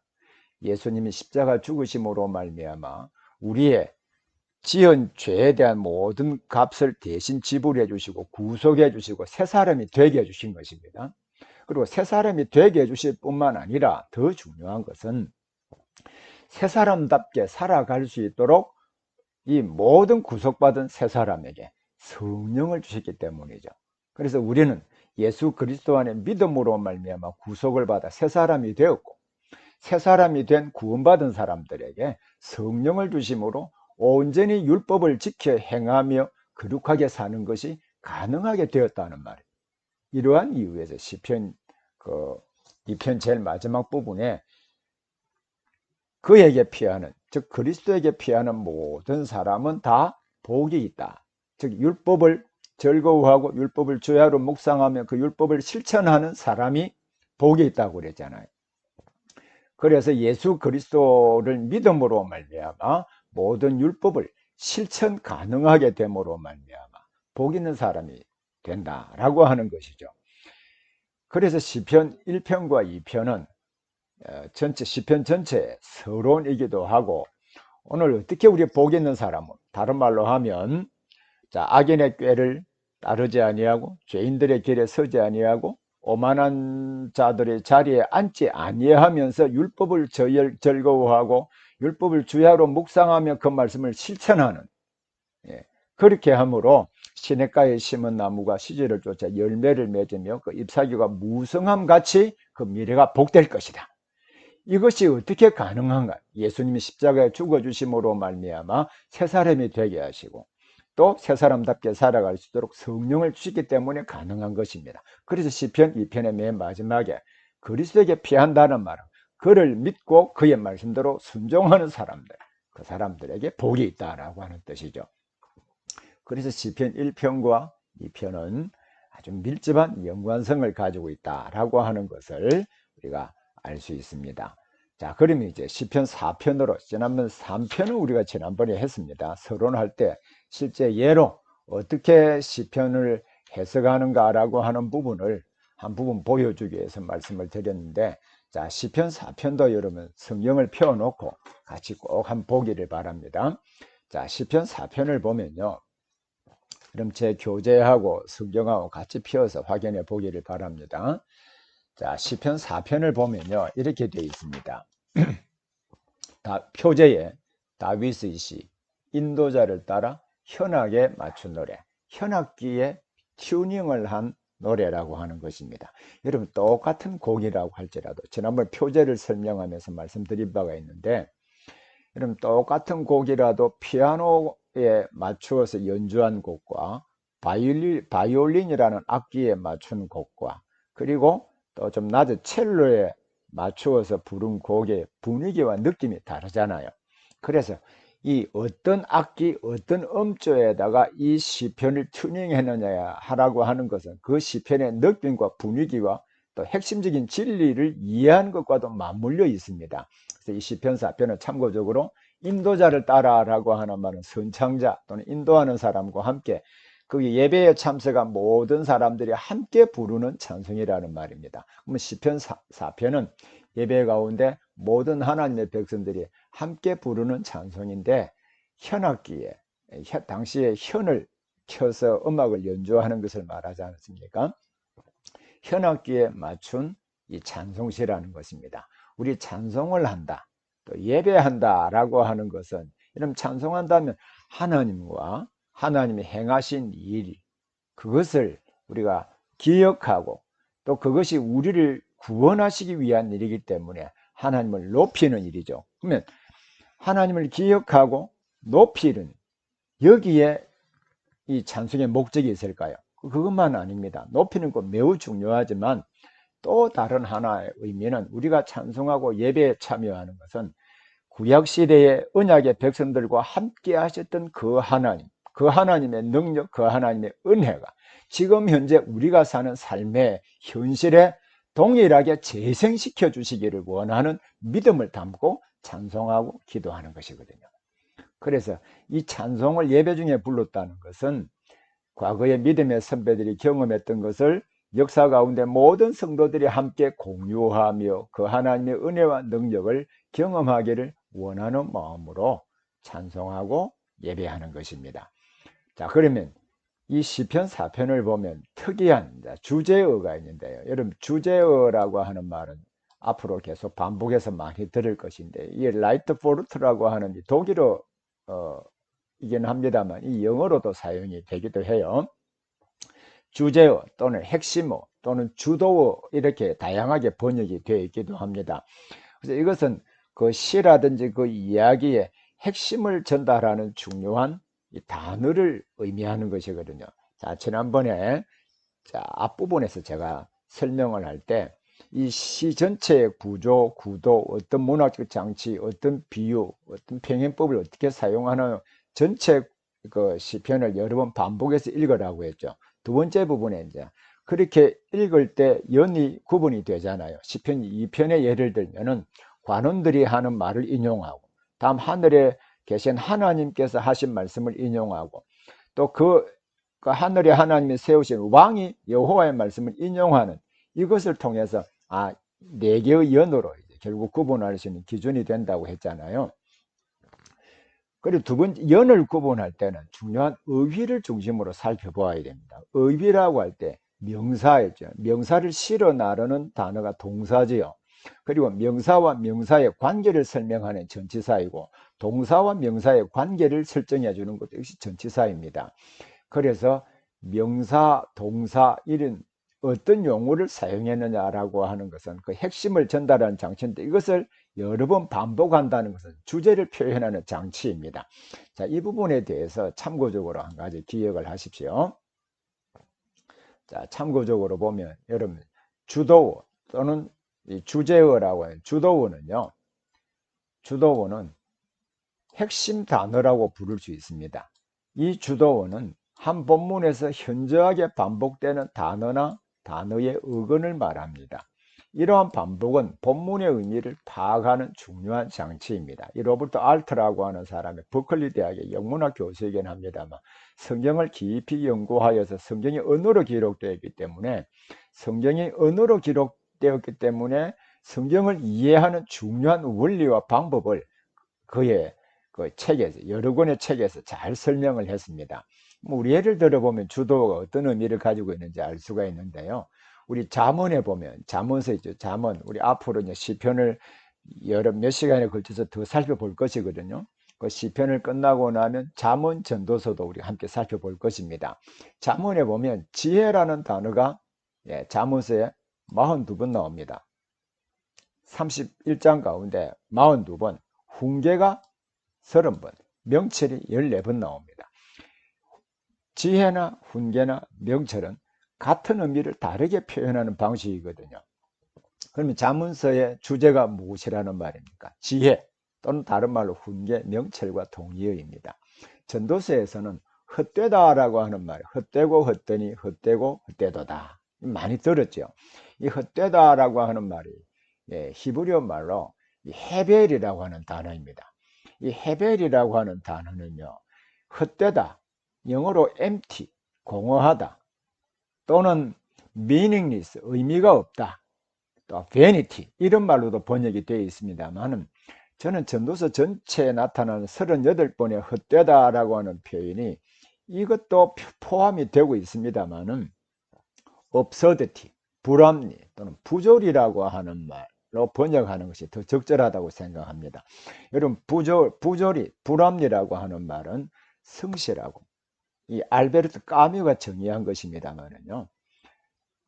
S1: 예수님이 십자가 죽으심으로 말미암아 우리의 지은 죄에 대한 모든 값을 대신 지불해 주시고 구속해 주시고 새 사람이 되게 해 주신 것입니다. 그리고 새 사람이 되게 해 주실 뿐만 아니라 더 중요한 것은 새 사람답게 살아갈 수 있도록 이 모든 구속받은 새 사람에게 성령을 주셨기 때문이죠. 그래서 우리는 예수 그리스도 안에 믿음으로 말미암아 구속을 받아 새 사람이 되었고 새 사람이 된 구원받은 사람들에게 성령을 주심으로 온전히 율법을 지켜 행하며 거룩하게 사는 것이 가능하게 되었다는 말이에요. 이러한 이유에서 시편 2편 제일 마지막 부분에 그에게 피하는 즉 그리스도에게 피하는 모든 사람은 다 복이 있다. 즉 율법을 즐거워하고 율법을 주야로 묵상하며 그 율법을 실천하는 사람이 복이 있다고 그랬잖아요. 그래서 예수 그리스도를 믿음으로 말미암아 모든 율법을 실천 가능하게 됨으로 말미암아 복 있는 사람이 된다라고 하는 것이죠. 그래서 시편 1편과 2편은 전체 시편 전체의 서론이기도 하고 오늘 어떻게 우리 복 있는 사람은 다른 말로 하면 자 악인의 꾀를 따르지 아니하고 죄인들의 길에 서지 아니하고 오만한 자들의 자리에 앉지 아니하면서 율법을 즐거워하고 율법을 주야로 묵상하며 그 말씀을 실천하는 그렇게 함으로 시냇가에 심은 나무가 시절을 쫓아 열매를 맺으며 그 잎사귀가 무성함 같이 그 미래가 복될 것이다. 이것이 어떻게 가능한가? 예수님이 십자가에 죽어주심으로 말미암아 새 사람이 되게 하시고 또 새 사람답게 살아갈 수 있도록 성령을 주시기 때문에 가능한 것입니다. 그래서 시편 2편의 맨 마지막에 그리스도에게 피한다는 말은 그를 믿고 그의 말씀대로 순종하는 사람들, 그 사람들에게 복이 있다라고 하는 뜻이죠. 그래서 시편 1편과 2편은 아주 밀접한 연관성을 가지고 있다라고 하는 것을 우리가 알 수 있습니다. 자, 그러면 이제 시편 4편으로 지난번 3편은 우리가 지난번에 했습니다. 서론할 때 실제 예로 어떻게 시편을 해석하는가라고 하는 부분을 한 부분 보여주기 위해서 말씀을 드렸는데 자, 시편 4편도 여러분 성경을 펴놓고 같이 꼭 한번 보기를 바랍니다. 자, 시편 4편을 보면요. 그럼 제 교재하고 성경하고 같이 펴서 확인해 보기를 바랍니다. 자, 시편 4편을 보면요. 이렇게 되어 있습니다. 표제에 다윗의 시, 인도자를 따라 현악에 맞춘 노래, 현악기에 튜닝을 한 노래라고 하는 것입니다. 여러분 똑같은 곡이라고 할지라도 지난번 표제를 설명하면서 말씀드린 바가 있는데 여러분 똑같은 곡이라도 피아노에 맞추어서 연주한 곡과 바이올린이라는 악기에 맞춘 곡과 그리고 또 좀 낮은 첼로에 맞추어서 부른 곡의 분위기와 느낌이 다르잖아요. 그래서 이 어떤 악기, 어떤 음조에다가 이 시편을 튜닝했느냐 하라고 하는 것은 그 시편의 느낌과 분위기와 또 핵심적인 진리를 이해한 것과도 맞물려 있습니다. 그래서 이 시편 4편은 참고적으로 인도자를 따라라고 하는 말은 선창자 또는 인도하는 사람과 함께 그 예배에 참석한 모든 사람들이 함께 부르는 찬송이라는 말입니다. 그러면 시편 4편은 예배 가운데 모든 하나님의 백성들이 함께 부르는 찬송인데 현악기에 당시에 현을 켜서 음악을 연주하는 것을 말하지 않습니까? 현악기에 맞춘 이 찬송시라는 것입니다. 우리 찬송을 한다, 또 예배한다 라고 하는 것은 이런 찬송한다면 하나님과 하나님이 행하신 일, 그것을 우리가 기억하고 또 그것이 우리를 구원하시기 위한 일이기 때문에 하나님을 높이는 일이죠. 그러면 하나님을 기억하고 높이는 여기에 이 찬송의 목적이 있을까요? 그것만 아닙니다. 높이는 것 매우 중요하지만 또 다른 하나의 의미는 우리가 찬송하고 예배에 참여하는 것은 구약 시대의 언약의 백성들과 함께 하셨던 그 하나님, 그 하나님의 능력, 그 하나님의 은혜가 지금 현재 우리가 사는 삶의 현실에 동일하게 재생시켜 주시기를 원하는 믿음을 담고 찬송하고 기도하는 것이거든요. 그래서 이 찬송을 예배 중에 불렀다는 것은 과거의 믿음의 선배들이 경험했던 것을 역사 가운데 모든 성도들이 함께 공유하며 그 하나님의 은혜와 능력을 경험하기를 원하는 마음으로 찬송하고 예배하는 것입니다. 자, 그러면 이 시편 4편을 보면 특이한 주제어가 있는데요. 여러분, 주제어라고 하는 말은 앞으로 계속 반복해서 많이 들을 것인데, 이 라이트 포르트라고 하는 독일어 이긴 합니다만 이 영어로도 사용이 되기도 해요. 주제어 또는 핵심어 또는 주도어 이렇게 다양하게 번역이 되어 있기도 합니다. 그래서 이것은 그 시라든지 그 이야기의 핵심을 전달하는 중요한 이 단어를 의미하는 것이거든요. 자, 지난번에 앞부분에서 제가 설명을 할 때 이 시 전체의 구조, 구도, 어떤 문학적 장치, 어떤 비유, 어떤 평행법을 어떻게 사용하는 전체 그 시편을 여러 번 반복해서 읽으라고 했죠. 두 번째 부분에 이제 그렇게 읽을 때 연이 구분이 되잖아요. 시편 2편의 예를 들면은 관원들이 하는 말을 인용하고, 다음 하늘에 계신 하나님께서 하신 말씀을 인용하고, 또 그 하늘에 하나님이 세우신 왕이 여호와의 말씀을 인용하는 이것을 통해서 네 개의 연으로 결국 구분할 수 있는 기준이 된다고 했잖아요. 그리고 두 번째, 연을 구분할 때는 중요한 의휘를 중심으로 살펴보아야 됩니다. 의휘라고 할 때 명사였죠. 명사를 실어 나르는 단어가 동사지요. 그리고 명사와 명사의 관계를 설명하는 전치사이고, 동사와 명사의 관계를 설정해 주는 것도 역시 전치사입니다. 그래서 명사, 동사 이런 어떤 용어를 사용했느냐라고 하는 것은 그 핵심을 전달하는 장치인데, 이것을 여러 번 반복한다는 것은 주제를 표현하는 장치입니다. 자, 이 부분에 대해서 참고적으로 한 가지 기억을 하십시오. 자, 참고적으로 보면 여러분, 주도어 또는 이 주제어라고 하는 주도어는요, 주도어는 핵심 단어라고 부를 수 있습니다. 이 주도어는 한 본문에서 현저하게 반복되는 단어나 단어의 어근을 말합니다. 이러한 반복은 본문의 의미를 파악하는 중요한 장치입니다. 이 로버트 알트라고 하는 사람이 버클리 대학의 영문학 교수이긴 합니다만, 성경을 깊이 연구하여서 성경이 언어로 기록되었기 때문에 성경을 이해하는 중요한 원리와 방법을 그의 그 책에서, 여러 권의 책에서 잘 설명을 했습니다. 우리 예를 들어보면 주도가 어떤 의미를 가지고 있는지 알 수가 있는데요. 우리 잠언에 보면, 잠언서 있죠. 잠언, 우리 앞으로 이제 시편을 몇 시간에 걸쳐서 더 살펴볼 것이거든요. 그 시편을 끝나고 나면 잠언 전도서도 우리 함께 살펴볼 것입니다. 잠언에 보면 지혜라는 단어가 잠언서에 42번 나옵니다. 31장 가운데 42번, 훈계가 30번, 명철이 14번 나옵니다. 지혜나 훈계나 명철은 같은 의미를 다르게 표현하는 방식이거든요. 그러면 잠언서의 주제가 무엇이라는 말입니까? 지혜 또는 다른 말로 훈계, 명철과 동의어입니다. 전도서에서는 헛되다라고 하는 말, 헛되고 헛되니 헛되고 헛되도다 많이 들었죠. 이 헛되다라고 하는 말이 히브리어 말로 헤벨이라고 하는 단어입니다. 이 헤벨이라고 하는 단어는요, 헛되다, 영어로 empty, 공허하다, 또는 meaningless, 의미가 없다, 또 vanity 이런 말로도 번역이 되어 있습니다만, 저는 전도서 전체에 나타나는 38번의 헛되다라고 하는 표현이 이것도 포함이 되고 있습니다만, absurdity, 불합리 또는 부조리라고 하는 말로 번역하는 것이 더 적절하다고 생각합니다. 여러분, 부조리, 불합리라고 하는 말은 성실하고, 이 알베르트 까뮤가 정의한 것입니다만은요,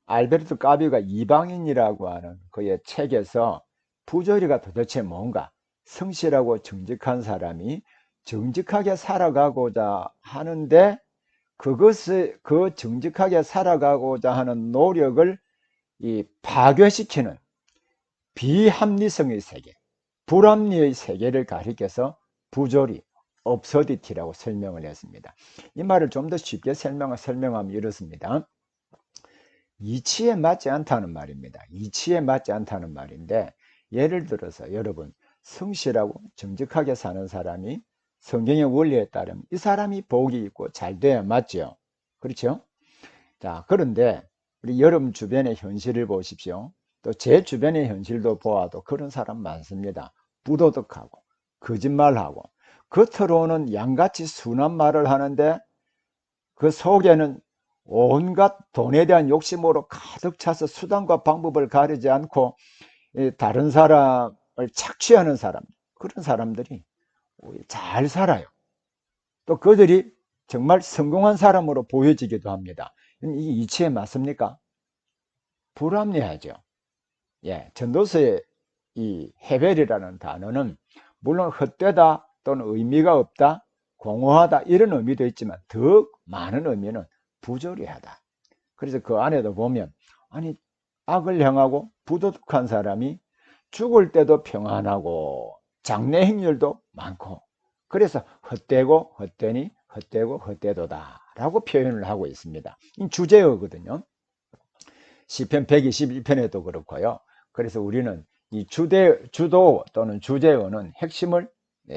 S1: 알베르트 까뮤가 이방인이라고 하는 그의 책에서 부조리가 도대체 뭔가, 성실하고 정직한 사람이 정직하게 살아가고자 하는데 그 정직하게 살아가고자 하는 노력을 파괴시키는 비합리성의 세계, 불합리의 세계를 가리켜서 부조리, 업서디티라고 설명을 했습니다. 이 말을 좀 더 쉽게 설명하면 이렇습니다. 이치에 맞지 않다는 말입니다. 이치에 맞지 않다는 말인데, 예를 들어서 여러분, 성실하고 정직하게 사는 사람이 성경의 원리에 따르면 이 사람이 복이 있고 잘 돼야 맞죠. 그렇죠? 자, 그런데 우리 여러분 주변의 현실을 보십시오. 또 제 주변의 현실도 보아도 그런 사람 많습니다. 부도덕하고 거짓말하고 겉으로는 양같이 순한 말을 하는데 그 속에는 온갖 돈에 대한 욕심으로 가득 차서 수단과 방법을 가리지 않고 다른 사람을 착취하는 사람, 그런 사람들이 잘 살아요. 또 그들이 정말 성공한 사람으로 보여지기도 합니다. 이게 이치에 맞습니까? 불합리하죠. 예, 전도서의 이 헤벨이라는 단어는 물론 헛되다 또는 의미가 없다, 공허하다 이런 의미도 있지만 더 많은 의미는 부조리하다. 그래서 그 안에도 보면 아니 악을 행하고 부도덕한 사람이 죽을 때도 평안하고 장래 행렬도 많고 그래서 헛되고 헛되니 헛되고 헛되도다 라고 표현을 하고 있습니다. 이 주제어거든요. 시편 121편에도 그렇고요. 그래서 우리는 이 주도 또는 주제어는 핵심을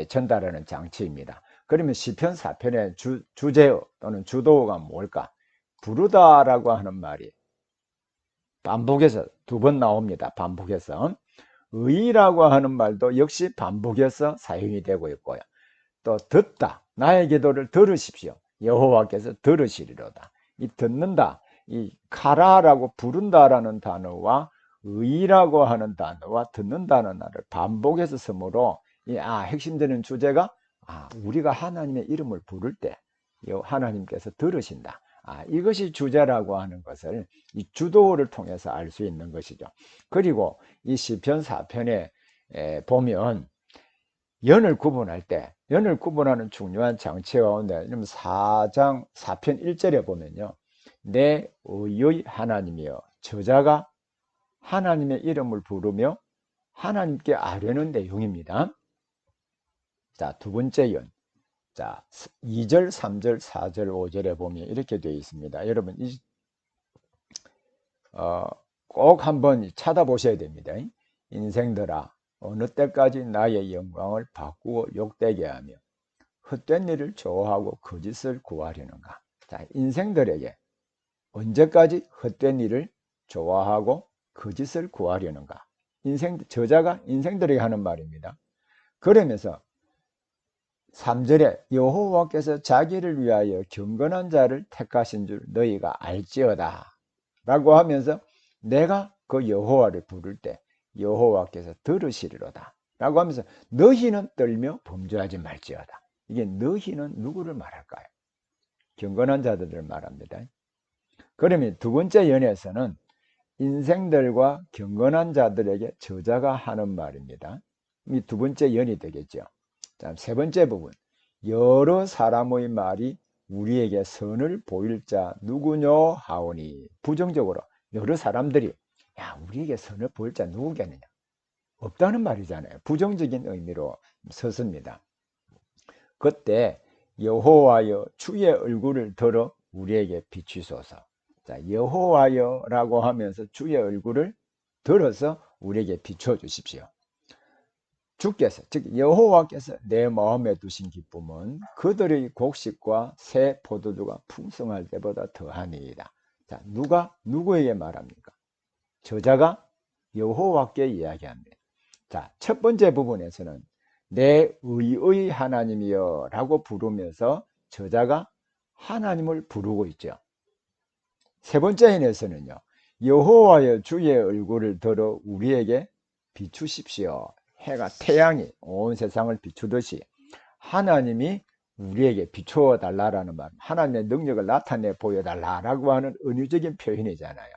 S1: 전달하는 장치입니다. 그러면 시편 4편의 주제어 또는 주도어가 뭘까? 부르다라고 하는 말이 반복해서 두 번 나옵니다. 반복해서. 의라고 하는 말도 역시 반복해서 사용이 되고 있고요. 또 듣다, 나의 기도를 들으십시오. 여호와께서 들으시리로다. 이 듣는다, 이 카라라고 부른다라는 단어와 의라고 하는 단어와 듣는다는 단어를 반복해서 쓰므로 핵심되는 주제가 우리가 하나님의 이름을 부를 때 하나님께서 들으신다. 이것이 주제라고 하는 것을 이 주도를 통해서 알 수 있는 것이죠. 그리고 이 시편 4편에 보면 연을 구분할 때 연을 구분하는 중요한 장치 가운데 4장 4편 1절에 보면요. 내 의의 하나님이여 저자가 하나님의 이름을 부르며 하나님께 아뢰는 내용입니다. 자, 두 번째 연. 자, 2절, 3절, 4절, 5절에 보면 이렇게 되어 있습니다. 여러분 꼭 한번 찾아보셔야 됩니다. 인생들아 어느 때까지 나의 영광을 바꾸고 욕되게 하며 헛된 일을 좋아하고 거짓을 구하려는가. 자, 인생들에게 언제까지 헛된 일을 좋아하고 거짓을 구하려는가. 저자가 인생들에게 하는 말입니다. 그러면서 3절에 여호와께서 자기를 위하여 경건한 자를 택하신 줄 너희가 알지어다 라고 하면서 내가 그 여호와를 부를 때 여호와께서 들으시리로다 라고 하면서 너희는 떨며 범죄하지 말지어다. 이게 너희는 누구를 말할까요? 경건한 자들을 말합니다. 그러면 두 번째 연에서는 인생들과 경건한 자들에게 저자가 하는 말입니다. 이 두 번째 연이 되겠죠. 자, 세 번째 부분. 여러 사람의 말이 우리에게 선을 보일 자 누구뇨 하오니. 부정적으로 여러 사람들이 우리에게 선을 보일 자 누구겠느냐. 없다는 말이잖아요. 부정적인 의미로 썼습니다. 그때 여호와여 주의 얼굴을 들어 우리에게 비추소서. 자, 여호와여라고 하면서 주의 얼굴을 들어서 우리에게 비춰 주십시오. 주께서 즉 여호와께서 내 마음에 두신 기쁨은 그들의 곡식과 새 포도주가 풍성할 때보다 더하니이다. 자, 누가 누구에게 말합니까? 저자가 여호와께 이야기합니다. 자, 첫 번째 부분에서는 내 의의 하나님이여 라고 부르면서 저자가 하나님을 부르고 있죠. 세 번째 인에서는요, 여호와여 주의 얼굴을 들어 우리에게 비추십시오. 해가 태양이 온 세상을 비추듯이 하나님이 우리에게 비추어 달라라는 말, 하나님의 능력을 나타내 보여달라라고 하는 은유적인 표현이잖아요.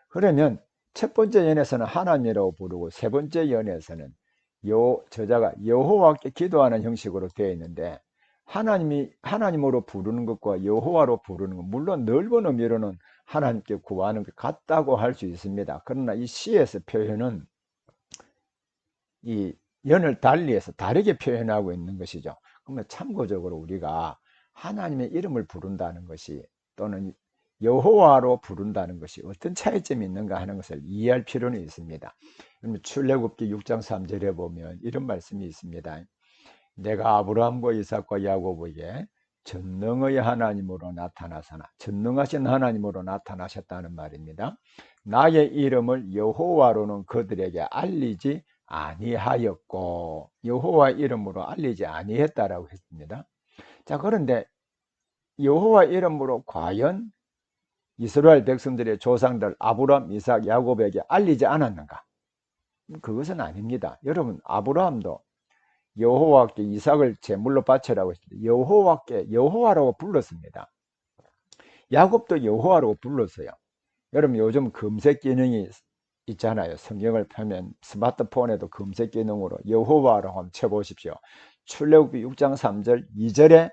S1: 그러면 첫 번째 연에서는 하나님이라고 부르고 세 번째 연에서는 저자가 여호와께 기도하는 형식으로 되어 있는데 하나님으로 부르는 것과 여호와로 부르는 것, 물론 넓은 의미로는 하나님께 구하는 것 같다고 할 수 있습니다. 그러나 이 시에서 표현은 이 연을 달리해서 다르게 표현하고 있는 것이죠. 그러면 참고적으로 우리가 하나님의 이름을 부른다는 것이 또는 여호와로 부른다는 것이 어떤 차이점이 있는가 하는 것을 이해할 필요는 있습니다. 그러면 출애굽기 6장 3절에 보면 이런 말씀이 있습니다. 내가 아브라함과 이삭과 야곱에게 전능의 하나님으로 나타나사나, 전능하신 하나님으로 나타나셨다는 말입니다. 나의 이름을 여호와로는 그들에게 알리지 아니하였고, 여호와 이름으로 알리지 아니했다라고 했습니다. 자, 그런데 여호와 이름으로 과연 이스라엘 백성들의 조상들 아브라함, 이삭, 야곱에게 알리지 않았는가? 그것은 아닙니다. 여러분, 아브라함도 여호와께 이삭을 제물로 바치라고 했습니다. 여호와께 여호와라고 불렀습니다. 야곱도 여호와라고 불렀어요. 여러분, 요즘 검색 기능이 있잖아요. 성경을 펴면 스마트폰에도 검색 기능으로 여호와라고 한번 쳐보십시오. 출애굽기 6장 3절 2절에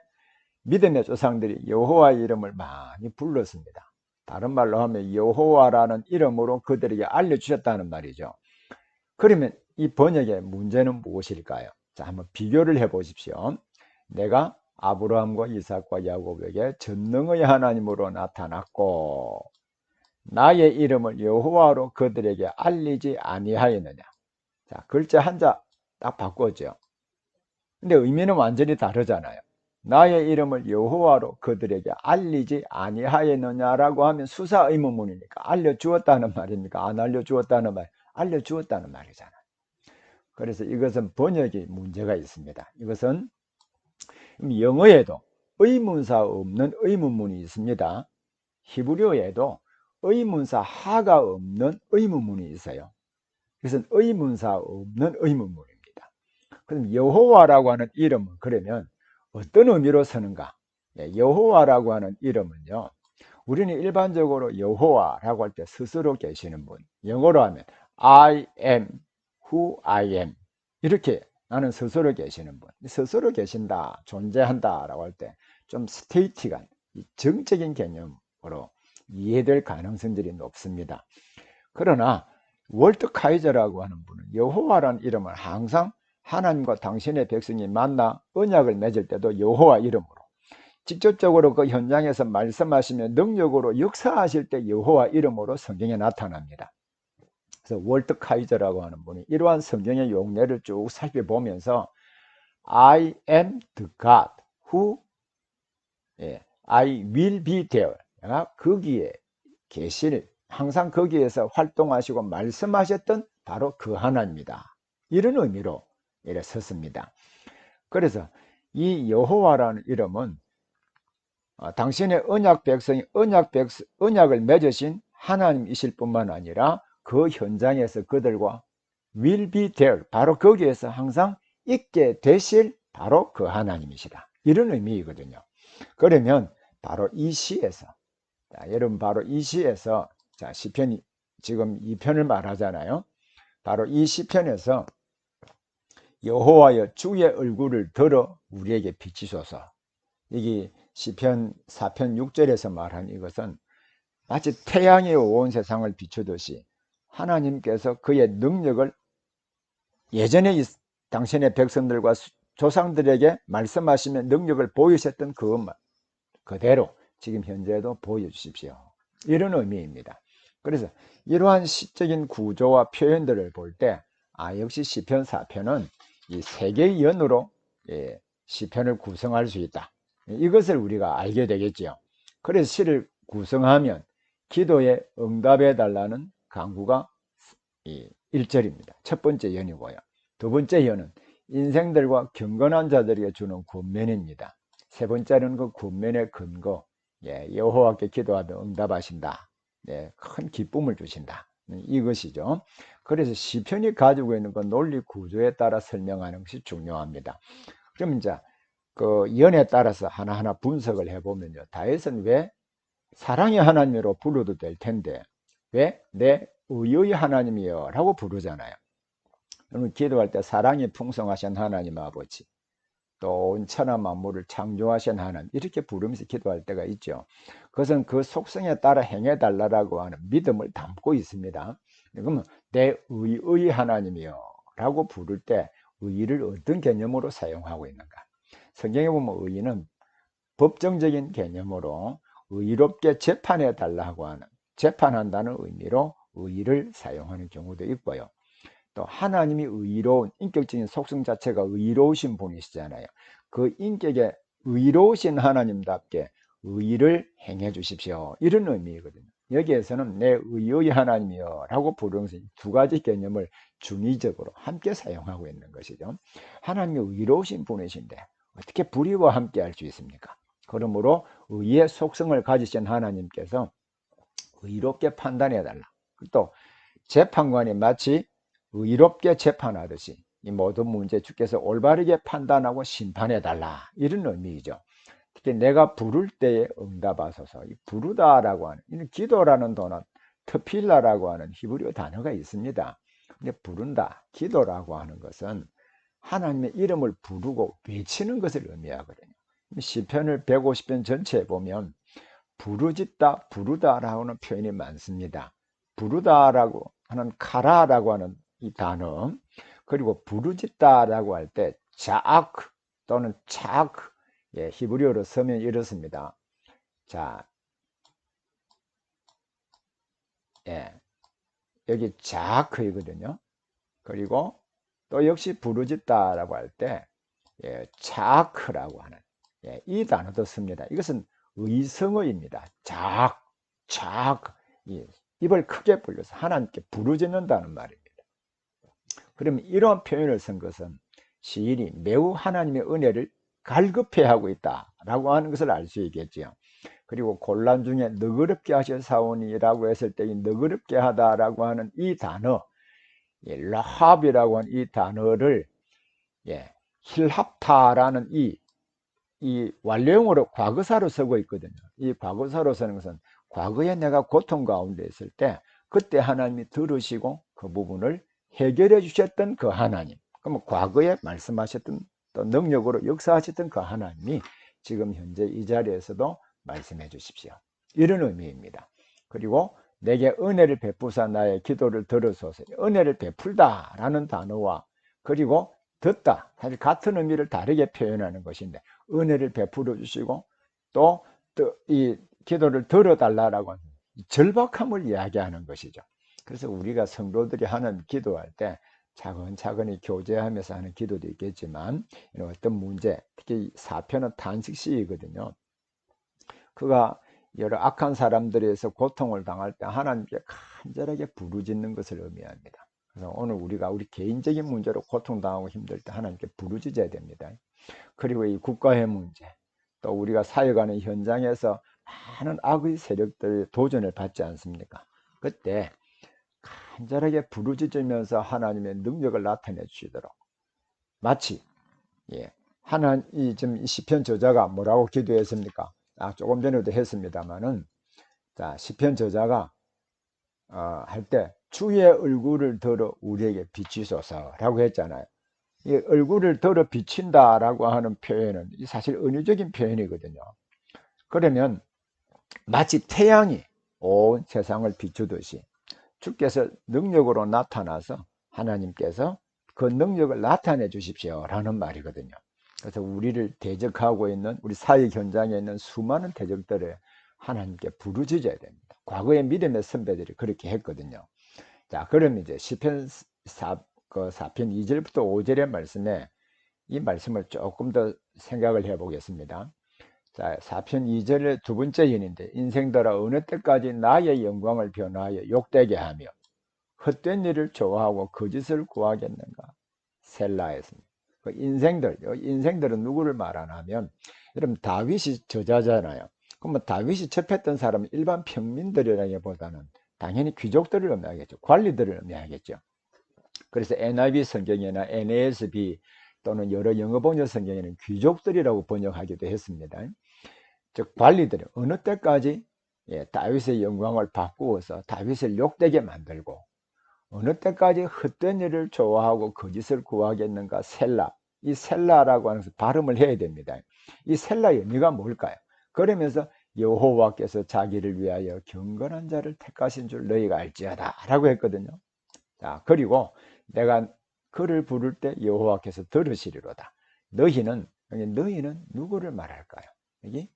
S1: 믿음의 조상들이 여호와의 이름을 많이 불렀습니다. 다른 말로 하면 여호와라는 이름으로 그들에게 알려주셨다는 말이죠. 그러면 이 번역의 문제는 무엇일까요? 자, 한번 비교를 해 보십시오. 내가 아브라함과 이삭과 야곱에게 전능의 하나님으로 나타났고 나의 이름을 여호와로 그들에게 알리지 아니하였느냐. 자, 글자 한자 딱 바꿨죠. 근데 의미는 완전히 다르잖아요. 나의 이름을 여호와로 그들에게 알리지 아니하였느냐라고 하면 수사 의문문이니까 알려주었다는 말입니까? 안 알려주었다는 말? 알려주었다는 말이잖아요. 그래서 이것은 번역이 문제가 있습니다. 이것은 영어에도 의문사 없는 의문문이 있습니다. 히브리어에도 의문사 하가 없는 의문문이 있어요. 그것은 의문사 없는 의문문입니다. 그럼 여호와라고 하는 이름은 그러면 어떤 의미로 쓰는가? 여호와라고 하는 이름은요, 우리는 일반적으로 여호와라고 할 때 스스로 계시는 분, 영어로 하면 I am who I am, 이렇게 나는 스스로 계시는 분, 스스로 계신다, 존재한다 라고 할 때 좀 스테이티간, 정적인 개념으로 이해될 가능성들이 높습니다. 그러나 월트 카이저라고 하는 분은 여호와라는 이름을 항상 하나님과 당신의 백성이 만나 언약을 맺을 때도 여호와 이름으로, 직접적으로 그 현장에서 말씀하시며 능력으로 역사하실 때 여호와 이름으로 성경에 나타납니다. 그래서 월트 카이저라고 하는 분이 이러한 성경의 용례를 쭉 살펴보면서 I am the God who I will be there, 내가 거기에 계실, 항상 거기에서 활동하시고 말씀하셨던 바로 그 하나님이다, 이런 의미로 이래 썼습니다. 그래서 이 여호와라는 이름은 당신의 언약 백성이 언약을 맺으신 하나님이실 뿐만 아니라 그 현장에서 그들과 will be there, 바로 거기에서 항상 있게 되실 바로 그 하나님이시다, 이런 의미이거든요. 그러면 바로 이 시에서, 자, 여러분, 바로 이 시에서, 자, 시편이 지금 2편을 말하잖아요. 바로 이 시편에서 여호와여 주의 얼굴을 들어 우리에게 비치소서, 여기 시편 4편 6절에서 말한 이것은 마치 태양이 온 세상을 비추듯이 하나님께서 그의 능력을 예전에 당신의 백성들과 조상들에게 말씀하시며 능력을 보이셨던 그대로 지금 현재도 보여주십시오, 이런 의미입니다. 그래서 이러한 시적인 구조와 표현들을 볼 때 역시 시편 4편은 이 세 개의 연으로 시편을 구성할 수 있다, 이것을 우리가 알게 되겠죠. 그래서 시를 구성하면 기도에 응답해 달라는 간구가 1절입니다. 첫 번째 연이고요. 두 번째 연은 인생들과 경건한 자들에게 주는 권면입니다. 세 번째는 그 권면의 근거, 여호와께 기도하면 응답하신다, 큰 기쁨을 주신다, 이것이죠. 그래서 시편이 가지고 있는 그 논리 구조에 따라 설명하는 것이 중요합니다. 그럼 이제 그 연에 따라서 하나하나 분석을 해보면요, 다윗은 왜 사랑의 하나님으로 불러도 될 텐데 왜 내 의의 하나님이여 라고 부르잖아요. 그러면 기도할 때 사랑이 풍성하신 하나님 아버지, 또 온 천하 만물을 창조하신 하나님, 이렇게 부르면서 기도할 때가 있죠. 그것은 그 속성에 따라 행해달라고 하는 믿음을 담고 있습니다. 그러면 내 의의 하나님이여 라고 부를 때 의의를 어떤 개념으로 사용하고 있는가? 성경에 보면 의의는 법정적인 개념으로 의롭게 재판해 달라고 하는, 재판한다는 의미로 의의를 사용하는 경우도 있고요. 또 하나님이 의로운, 인격적인 속성 자체가 의로우신 분이시잖아요. 그 인격에 의로우신 하나님답게 의를 행해 주십시오, 이런 의미거든요. 여기에서는 내 의의 하나님이여 라고 부르면서 두 가지 개념을 중의적으로 함께 사용하고 있는 것이죠. 하나님이 의로우신 분이신데 어떻게 불의와 함께 할 수 있습니까? 그러므로 의의 속성을 가지신 하나님께서 의롭게 판단해 달라. 또 재판관이 마치 의롭게 재판하듯이 이 모든 문제 주께서 올바르게 판단하고 심판해 달라, 이런 의미이죠. 특히 내가 부를 때에 응답하소서. 이 부르다라고 하는, 이 기도라는 단어, 트필라라고 하는 히브리어 단어가 있습니다. 근데 부른다, 기도라고 하는 것은 하나님의 이름을 부르고 외치는 것을 의미하거든요. 시편을 150편 전체에 보면 부르짖다, 부르다라고 하는 표현이 많습니다. 부르다라고 하는 카라라고 하는 이 단어, 그리고 부르짖다라고 할 때 자아크 또는 차크, 예, 히브리어로 쓰면 이렇습니다. 자, 예, 여기 자아크이거든요. 그리고 또 역시 부르짖다라고 할 때, 예, 자아크라고 하는, 예, 이 단어도 씁니다. 이것은 의성어입니다. 자악, 예, 입을 크게 벌려서 하나님께 부르짖는다는 말입니다. 그러면 이러한 표현을 쓴 것은 시인이 매우 하나님의 은혜를 갈급해하고 있다라고 하는 것을 알 수 있겠지요. 그리고 곤란 중에 너그럽게 하셨사오니라고 했을 때 이 너그럽게 하다라고 하는 이 단어, 예, 라합이라고 하는 이 단어를, 예, 힐합타라는 이 완료형으로 과거사로 쓰고 있거든요. 이 과거사로 쓰는 것은 과거에 내가 고통 가운데 있을 때 그때 하나님이 들으시고 그 부분을 해결해 주셨던 그 하나님, 그러면 과거에 말씀하셨던 또 능력으로 역사하셨던 그 하나님이 지금 현재 이 자리에서도 말씀해 주십시오, 이런 의미입니다. 그리고 내게 은혜를 베푸사 나의 기도를 들으소서. 은혜를 베풀다 라는 단어와 그리고 듣다, 사실 같은 의미를 다르게 표현하는 것인데 은혜를 베풀어 주시고 또 이 기도를 들어달라고 하는 절박함을 이야기하는 것이죠. 그래서 우리가 성도들이 하는 기도할 때 차근차근히 교제하면서 하는 기도도 있겠지만 어떤 문제, 특히 사편은 탄식시이거든요. 그가 여러 악한 사람들에서 고통을 당할 때 하나님께 간절하게 부르짖는 것을 의미합니다. 그래서 오늘 우리가 우리 개인적인 문제로 고통당하고 힘들 때 하나님께 부르짖어야 됩니다. 그리고 이 국가의 문제, 또 우리가 사역하는 현장에서 많은 악의 세력들의 도전을 받지 않습니까? 그때 간절하게 부르짖으면서 하나님의 능력을 나타내 주시도록, 마치, 예, 이 지금 이 시편 저자가 뭐라고 기도했습니까? 조금 전에도 했습니다만은, 자, 시편 저자가 할 때 주의 얼굴을 들어 우리에게 비추소서라고 했잖아요. 이 얼굴을 들어 비친다라고 하는 표현은 사실 은유적인 표현이거든요. 그러면 마치 태양이 온 세상을 비추듯이 주께서 능력으로 나타나서 하나님께서 그 능력을 나타내 주십시오 라는 말이거든요. 그래서 우리를 대적하고 있는 우리 사회 현장에 있는 수많은 대적들을 하나님께 부르짖어야 됩니다. 과거의 믿음의 선배들이 그렇게 했거든요. 자, 그럼 이제 시편 4편 2절부터 5절의 말씀에 이 말씀을 조금 더 생각을 해 보겠습니다. 자, 4편 2절의 두 번째 연인데, 인생들아 어느 때까지 나의 영광을 변화하여 욕되게 하며 헛된 일을 좋아하고 거짓을 구하겠는가? 셀라했습니다. 그 인생들은 누구를 말하냐면, 여러분 다윗이 저자잖아요. 그러면 다윗이 접했던 사람은 일반 평민들이라기보다는 당연히 귀족들을 의미하겠죠. 관리들을 의미하겠죠. 그래서 NIV 성경이나 NASB 또는 여러 영어 번역 성경에는 귀족들이라고 번역하기도 했습니다. 즉 관리들이 어느 때까지, 예, 다윗의 영광을 바꾸어서 다윗을 욕되게 만들고 어느 때까지 헛된 일을 좋아하고 거짓을 구하겠는가? 셀라. 이 셀라라고 하는 것을 발음을 해야 됩니다. 이 셀라의 의미가 뭘까요? 그러면서 여호와께서 자기를 위하여 경건한 자를 택하신 줄 너희가 알지어다 라고 했거든요. 자, 그리고 내가 그를 부를 때 여호와께서 들으시리로다. 너희는 누구를 말할까요? 여기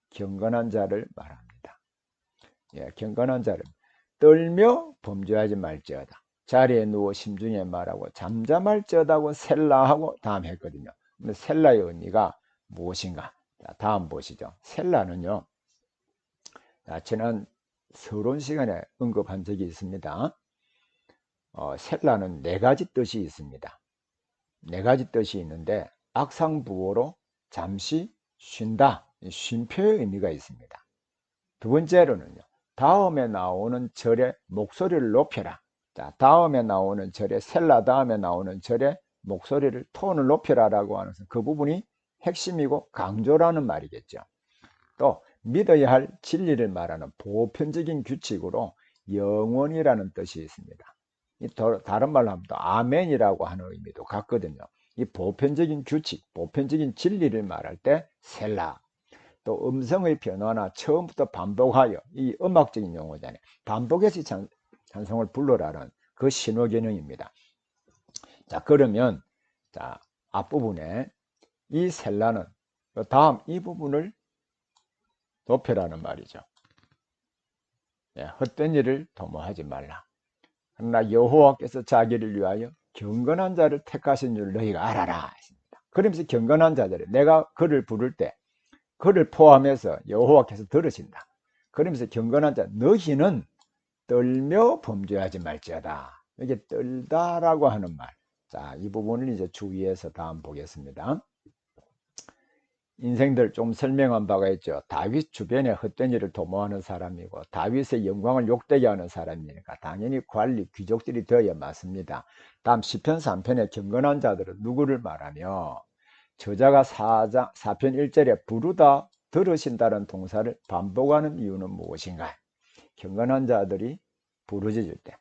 S1: 경건한 자를 말합니다. 예, 경건한 자를 떨며 범죄하지 말지어다. 자리에 누워 심중에 말하고 잠잠할지어다고 셀라하고 다음 했거든요. 근데 셀라의 의미가 무엇인가? 자, 다음 보시죠. 셀라는요, 지난 서론 시간에 언급한 적이 있습니다. 셀라는 네 가지 뜻이 있습니다. 네 가지 뜻이 있는데 악상부호로 잠시 쉰다, 쉼표의 의미가 있습니다. 두 번째로는요, 다음에 나오는 절에 목소리를 높여라. 자, 다음에 나오는 절에 셀라 다음에 나오는 절에 목소리를 톤을 높여라라고 하는 그 부분이 핵심이고 강조라는 말이겠죠. 또 믿어야 할 진리를 말하는 보편적인 규칙으로 영원이라는 뜻이 있습니다. 다른 말로 하면 또 아멘이라고 하는 의미도 같거든요. 이 보편적인 규칙, 보편적인 진리를 말할 때 셀라, 또 음성의 변화나 처음부터 반복하여, 이 음악적인 용어잖아요. 반복해서 찬송을 불러라는 그 신호 개념입니다. 자, 그러면 자, 앞부분에 이 셀라는 다음 이 부분을 높여라는 말이죠. 예, 헛된 일을 도모하지 말라. 그러나 여호와께서 자기를 위하여 경건한 자를 택하신 줄 너희가 알아라. 그러면서 경건한 자들이 내가 그를 부를 때 그를 포함해서 여호와께서 들으신다. 그러면서 경건한 자 너희는 떨며 범죄하지 말지어다. 이게 떨다라고 하는 말. 자, 이 부분을 이제 주의해서 다음 보겠습니다. 인생들 좀 설명한 바가 있죠. 다윗 주변에 헛된 일을 도모하는 사람이고 다윗의 영광을 욕되게 하는 사람이니까 당연히 관리 귀족들이 되어야 맞습니다. 다음 시편 3편의 경건한 자들은 누구를 말하며 저자가 4편 1절에 부르다 들으신다는 동사를 반복하는 이유는 무엇인가? 경건한 자들이 부르짖을 때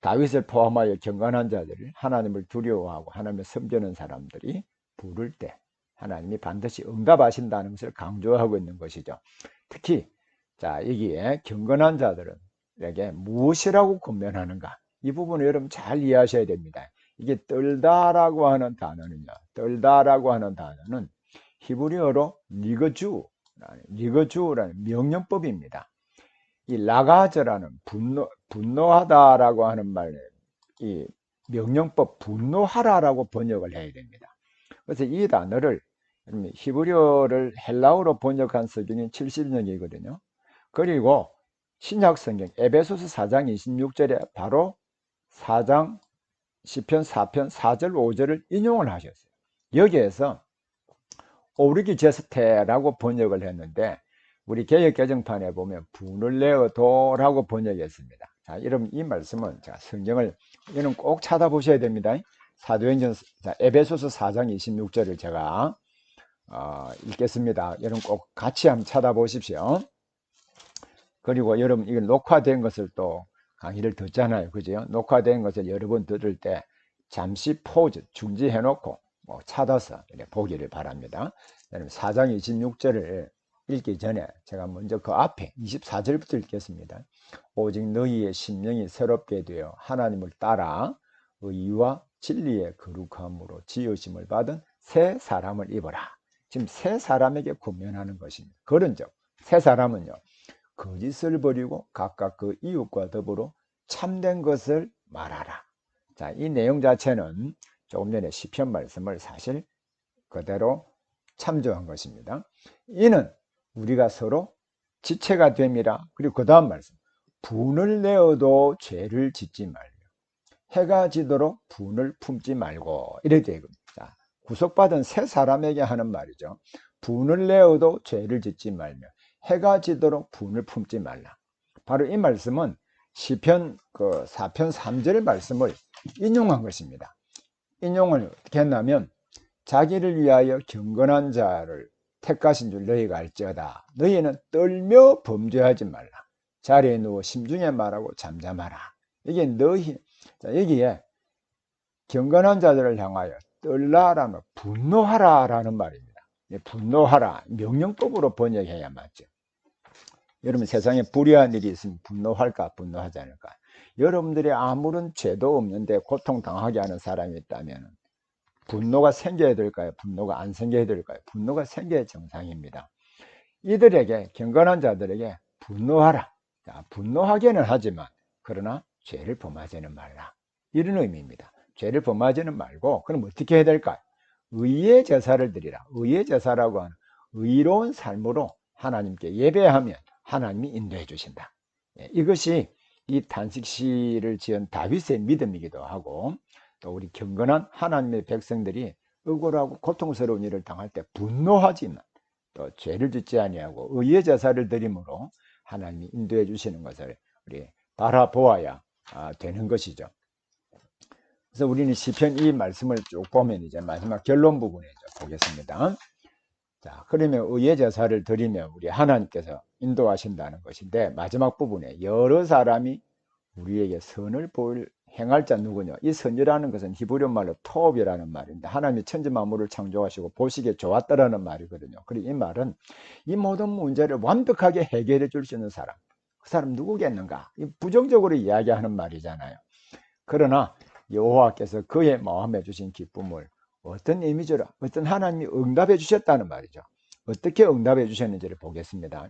S1: 다윗을 포함하여 경건한 자들을 하나님을 두려워하고 하나님을 섬기는 사람들이 부를 때 하나님이 반드시 응답하신다는 것을 강조하고 있는 것이죠. 특히 자, 여기에 경건한 자들에게 무엇이라고 권면하는가? 이 부분을 여러분 잘 이해하셔야 됩니다. 이게 떨다라고 하는 단어는요. 떨다라고 하는 단어는 히브리어로 리거주라는 명령법입니다. 이 라가저라는 분노하다라고 하는 말, 이 명령법 분노하라라고 번역을 해야 됩니다. 그래서 이 단어를 히브리어를 헬라어로 번역한 성경이 70년이거든요. 그리고 신약 성경 에베소서 4장 26절에 바로 4장 시편 4편 4절 5절을 인용을 하셨어요. 여기에서 오르기 제스테라고 번역을 했는데 우리 개역 개정판에 보면 분을 내어도라고 번역했습니다. 자, 여러분 이 말씀은 자, 성경을 이는 꼭 찾아보셔야 됩니다. 사도행전 에베소서 4장 26절을 제가 읽겠습니다. 여러분 꼭 같이 한번 찾아보십시오. 그리고 여러분 이걸 녹화된 것을 또 강의를 듣잖아요. 그죠? 녹화된 것을 여러 번 들을 때 잠시 포즈, 중지해 놓고 찾아서 보기를 바랍니다. 여러분 4장 26절을 읽기 전에 제가 먼저 그 앞에 24절부터 읽겠습니다. 오직 너희의 심령이 새롭게 되어 하나님을 따라 의와 진리의 거룩함으로 지으심을 받은 새 사람을 입어라. 지금 새 사람에게 권면하는 것입니다. 그런즉 새 사람은요, 거짓을 버리고 각각 그 이웃과 더불어 참된 것을 말하라. 자, 이 내용 자체는 조금 전에 시편 말씀을 사실 그대로 참조한 것입니다. 이는 우리가 서로 지체가 됨이라. 그리고 그 다음 말씀, 분을 내어도 죄를 짓지 말며 해가 지도록 분을 품지 말고, 이래 되거든요. 구속받은 새 사람에게 하는 말이죠. 분을 내어도 죄를 짓지 말며 해가 지도록 분을 품지 말라. 바로 이 말씀은 시편 4편 3절 말씀을 인용한 것입니다. 인용을 어떻게 했냐면 자기를 위하여 경건한 자를 택하신 줄 너희가 알지어다. 너희는 떨며 범죄하지 말라. 자리에 누워 심중에 말하고 잠잠하라. 이게 너희, 자, 여기에 경건한 자들을 향하여 떨라라는 분노하라라는 말입니다. 분노하라, 명령법으로 번역해야 맞죠. 여러분 세상에 불의한 일이 있으면 분노할까 분노하지 않을까? 여러분들이 아무런 죄도 없는데 고통당하게 하는 사람이 있다면 분노가 생겨야 될까요? 분노가 안 생겨야 될까요? 분노가 생겨야 정상입니다. 이들에게, 경건한 자들에게 분노하라. 자, 분노하기는 하지만 그러나 죄를 범하지는 말라. 이런 의미입니다. 죄를 범하지는 말고 그럼 어떻게 해야 될까요? 의의 제사를 드리라. 의의 제사라고 하는 의로운 삶으로 하나님께 예배하면 하나님이 인도해 주신다. 이것이 이 탄식시를 지은 다윗의 믿음이기도 하고, 또 우리 경건한 하나님의 백성들이 억울하고 고통스러운 일을 당할 때 분노하지만 또 죄를 짓지 아니하고 의의 제사를 드림으로 하나님이 인도해 주시는 것을 우리 바라보아야 되는 것이죠. 그래서 우리는 시편 이 말씀을 쭉 보면 이제 마지막 결론 부분에 보겠습니다. 자, 그러면 의의 제사를 드리면 우리 하나님께서 인도하신다는 것인데, 마지막 부분에 여러 사람이 우리에게 선을 보일 행할 자 누구냐. 이 선이라는 것은 히브리어 말로 토업이라는 말인데, 하나님이 천지 만물을 창조하시고 보시기에 좋았다라는 말이거든요. 그리고 이 말은 이 모든 문제를 완벽하게 해결해 줄 수 있는 사람, 그 사람 누구겠는가? 부정적으로 이야기하는 말이잖아요. 그러나 여호와께서 그의 마음에 주신 기쁨을 어떤 이미지로, 어떤 하나님이 응답해 주셨다는 말이죠. 어떻게 응답해 주셨는지를 보겠습니다.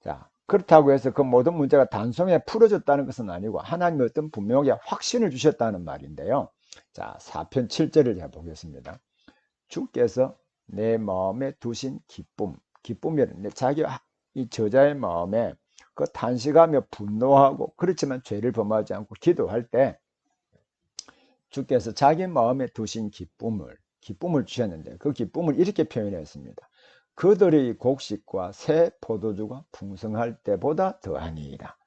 S1: 자, 그렇다고 해서 그 모든 문제가 단숨에 풀어졌다는 것은 아니고 하나님이 어떤 분명하게 확신을 주셨다는 말인데요. 자, 4편 7절을 해보겠습니다. 주께서 내 마음에 두신 기쁨, 기쁨이라는 자기 이 저자의 마음에 그 탄식하며 분노하고 그렇지만 죄를 범하지 않고 기도할 때 주께서 자기 마음에 두신 기쁨을 주셨는데, 그 기쁨을 이렇게 표현했습니다. 그들의 곡식과 새 포도주가 풍성할 때보다 더하니이다.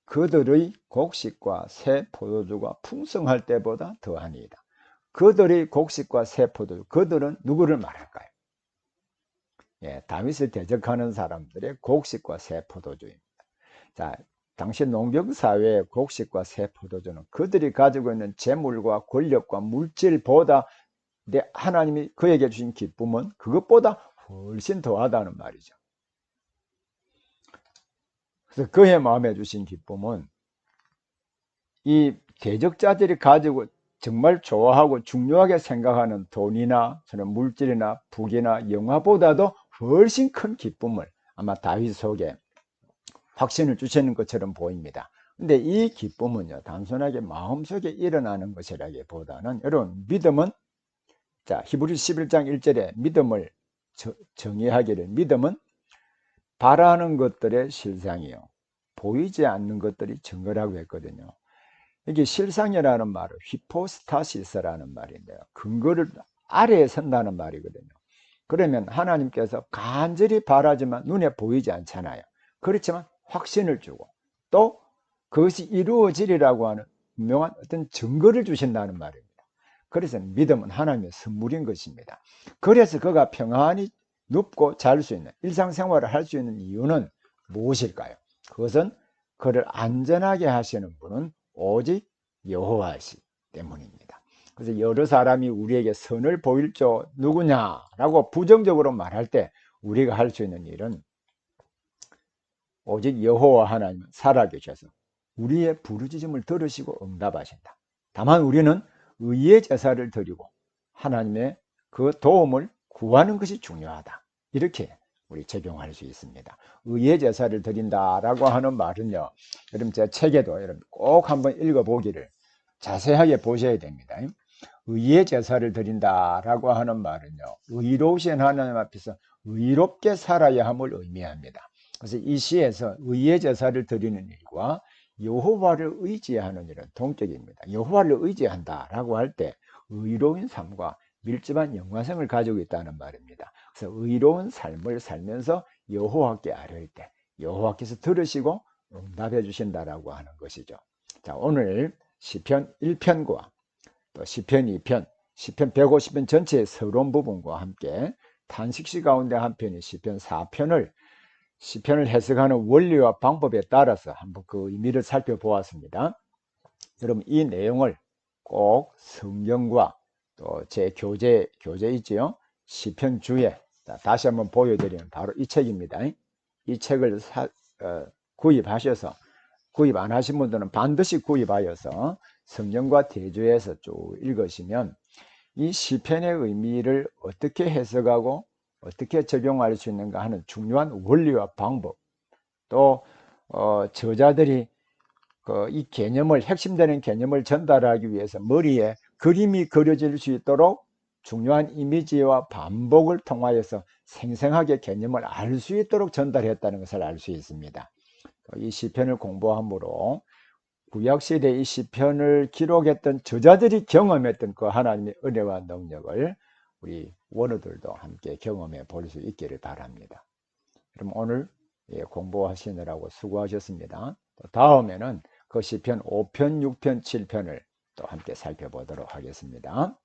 S1: 그들의 곡식과 새 포도주가 풍성할 때보다 더하니이다. 그들의 곡식과 새 포도주, 그들은 누구를 말할까요? 다윗을 대적하는 사람들의 곡식과 새 포도주입니다. 자, 당시 농경사회의 곡식과 새 포도주는 그들이 가지고 있는 재물과 권력과 물질보다 하나님이 그에게 주신 기쁨은 그것보다 훨씬 더하다는 말이죠. 그래서 그의 마음에 주신 기쁨은 이 대적자들이 가지고 정말 좋아하고 중요하게 생각하는 돈이나 저는 물질이나 부귀나 영화보다도 훨씬 큰 기쁨을 아마 다윗 속에 확신을 주시는 것처럼 보입니다. 근데 이 기쁨은요, 단순하게 마음속에 일어나는 것이라기보다는, 여러분, 믿음은, 자, 히브리 11장 1절에 믿음을 정의하기를, 믿음은 바라는 것들의 실상이요, 보이지 않는 것들이 증거라고 했거든요. 이게 실상이라는 말은 히포스타시스라는 말인데요, 근거를 아래에 선다는 말이거든요. 그러면 하나님께서 간절히 바라지만 눈에 보이지 않잖아요. 그렇지만 확신을 주고 또 그것이 이루어지리라고 하는 분명한 어떤 증거를 주신다는 말입니다. 그래서 믿음은 하나님의 선물인 것입니다. 그래서 그가 평안히 눕고 잘 수 있는 일상생활을 할 수 있는 이유는 무엇일까요? 그것은 그를 안전하게 하시는 분은 오직 여호와시 때문입니다. 그래서 여러 사람이 우리에게 선을 보일 줄 누구냐라고 부정적으로 말할 때 우리가 할 수 있는 일은 오직 여호와 하나님은 살아계셔서 우리의 부르짖음을 들으시고 응답하신다. 다만 우리는 의의 제사를 드리고 하나님의 그 도움을 구하는 것이 중요하다. 이렇게 우리 적용할 수 있습니다. 의의 제사를 드린다라고 하는 말은요, 여러분 제 책에도 여러분 꼭 한번 읽어보기를 자세하게 보셔야 됩니다. 의의 제사를 드린다라고 하는 말은요, 의로우신 하나님 앞에서 의롭게 살아야 함을 의미합니다. 그래서 이 시에서 의의 제사를 드리는 일과 여호와를 의지하는 일은 동격입니다. 여호와를 의지한다라고 할 때 의로운 삶과 밀접한 연관성을 가지고 있다는 말입니다. 그래서 의로운 삶을 살면서 여호와께 아뢰을 때 여호와께서 들으시고 응답해 주신다라고 하는 것이죠. 자, 오늘 시편 1편과 또 시편 2편, 시편 150편 전체의 서론 부분과 함께 탄식시 가운데 한 편이 시편 4편을 시편을 해석하는 원리와 방법에 따라서 한번 그 의미를 살펴보았습니다. 여러분 이 내용을 꼭 성경과 또 제 교재 있지요? 시편 주에 다시 한번 보여드리는 바로 이 책입니다. 이 책을 구입하셔서 구입 안 하신 분들은 반드시 구입하여서 성경과 대조해서 쭉 읽으시면 이 시편의 의미를 어떻게 해석하고 어떻게 적용할 수 있는가 하는 중요한 원리와 방법, 또 저자들이 이 개념을, 핵심되는 개념을 전달하기 위해서 머리에 그림이 그려질 수 있도록 중요한 이미지와 반복을 통하여서 생생하게 개념을 알 수 있도록 전달했다는 것을 알 수 있습니다. 이 시편을 공부함으로 구약시대 이 시편을 기록했던 저자들이 경험했던 그 하나님의 은혜와 능력을 우리 원어들도 함께 경험해 볼 수 있기를 바랍니다. 그럼 오늘 공부하시느라고 수고하셨습니다. 또 다음에는 그 시편 5편, 6편, 7편을 또 함께 살펴보도록 하겠습니다.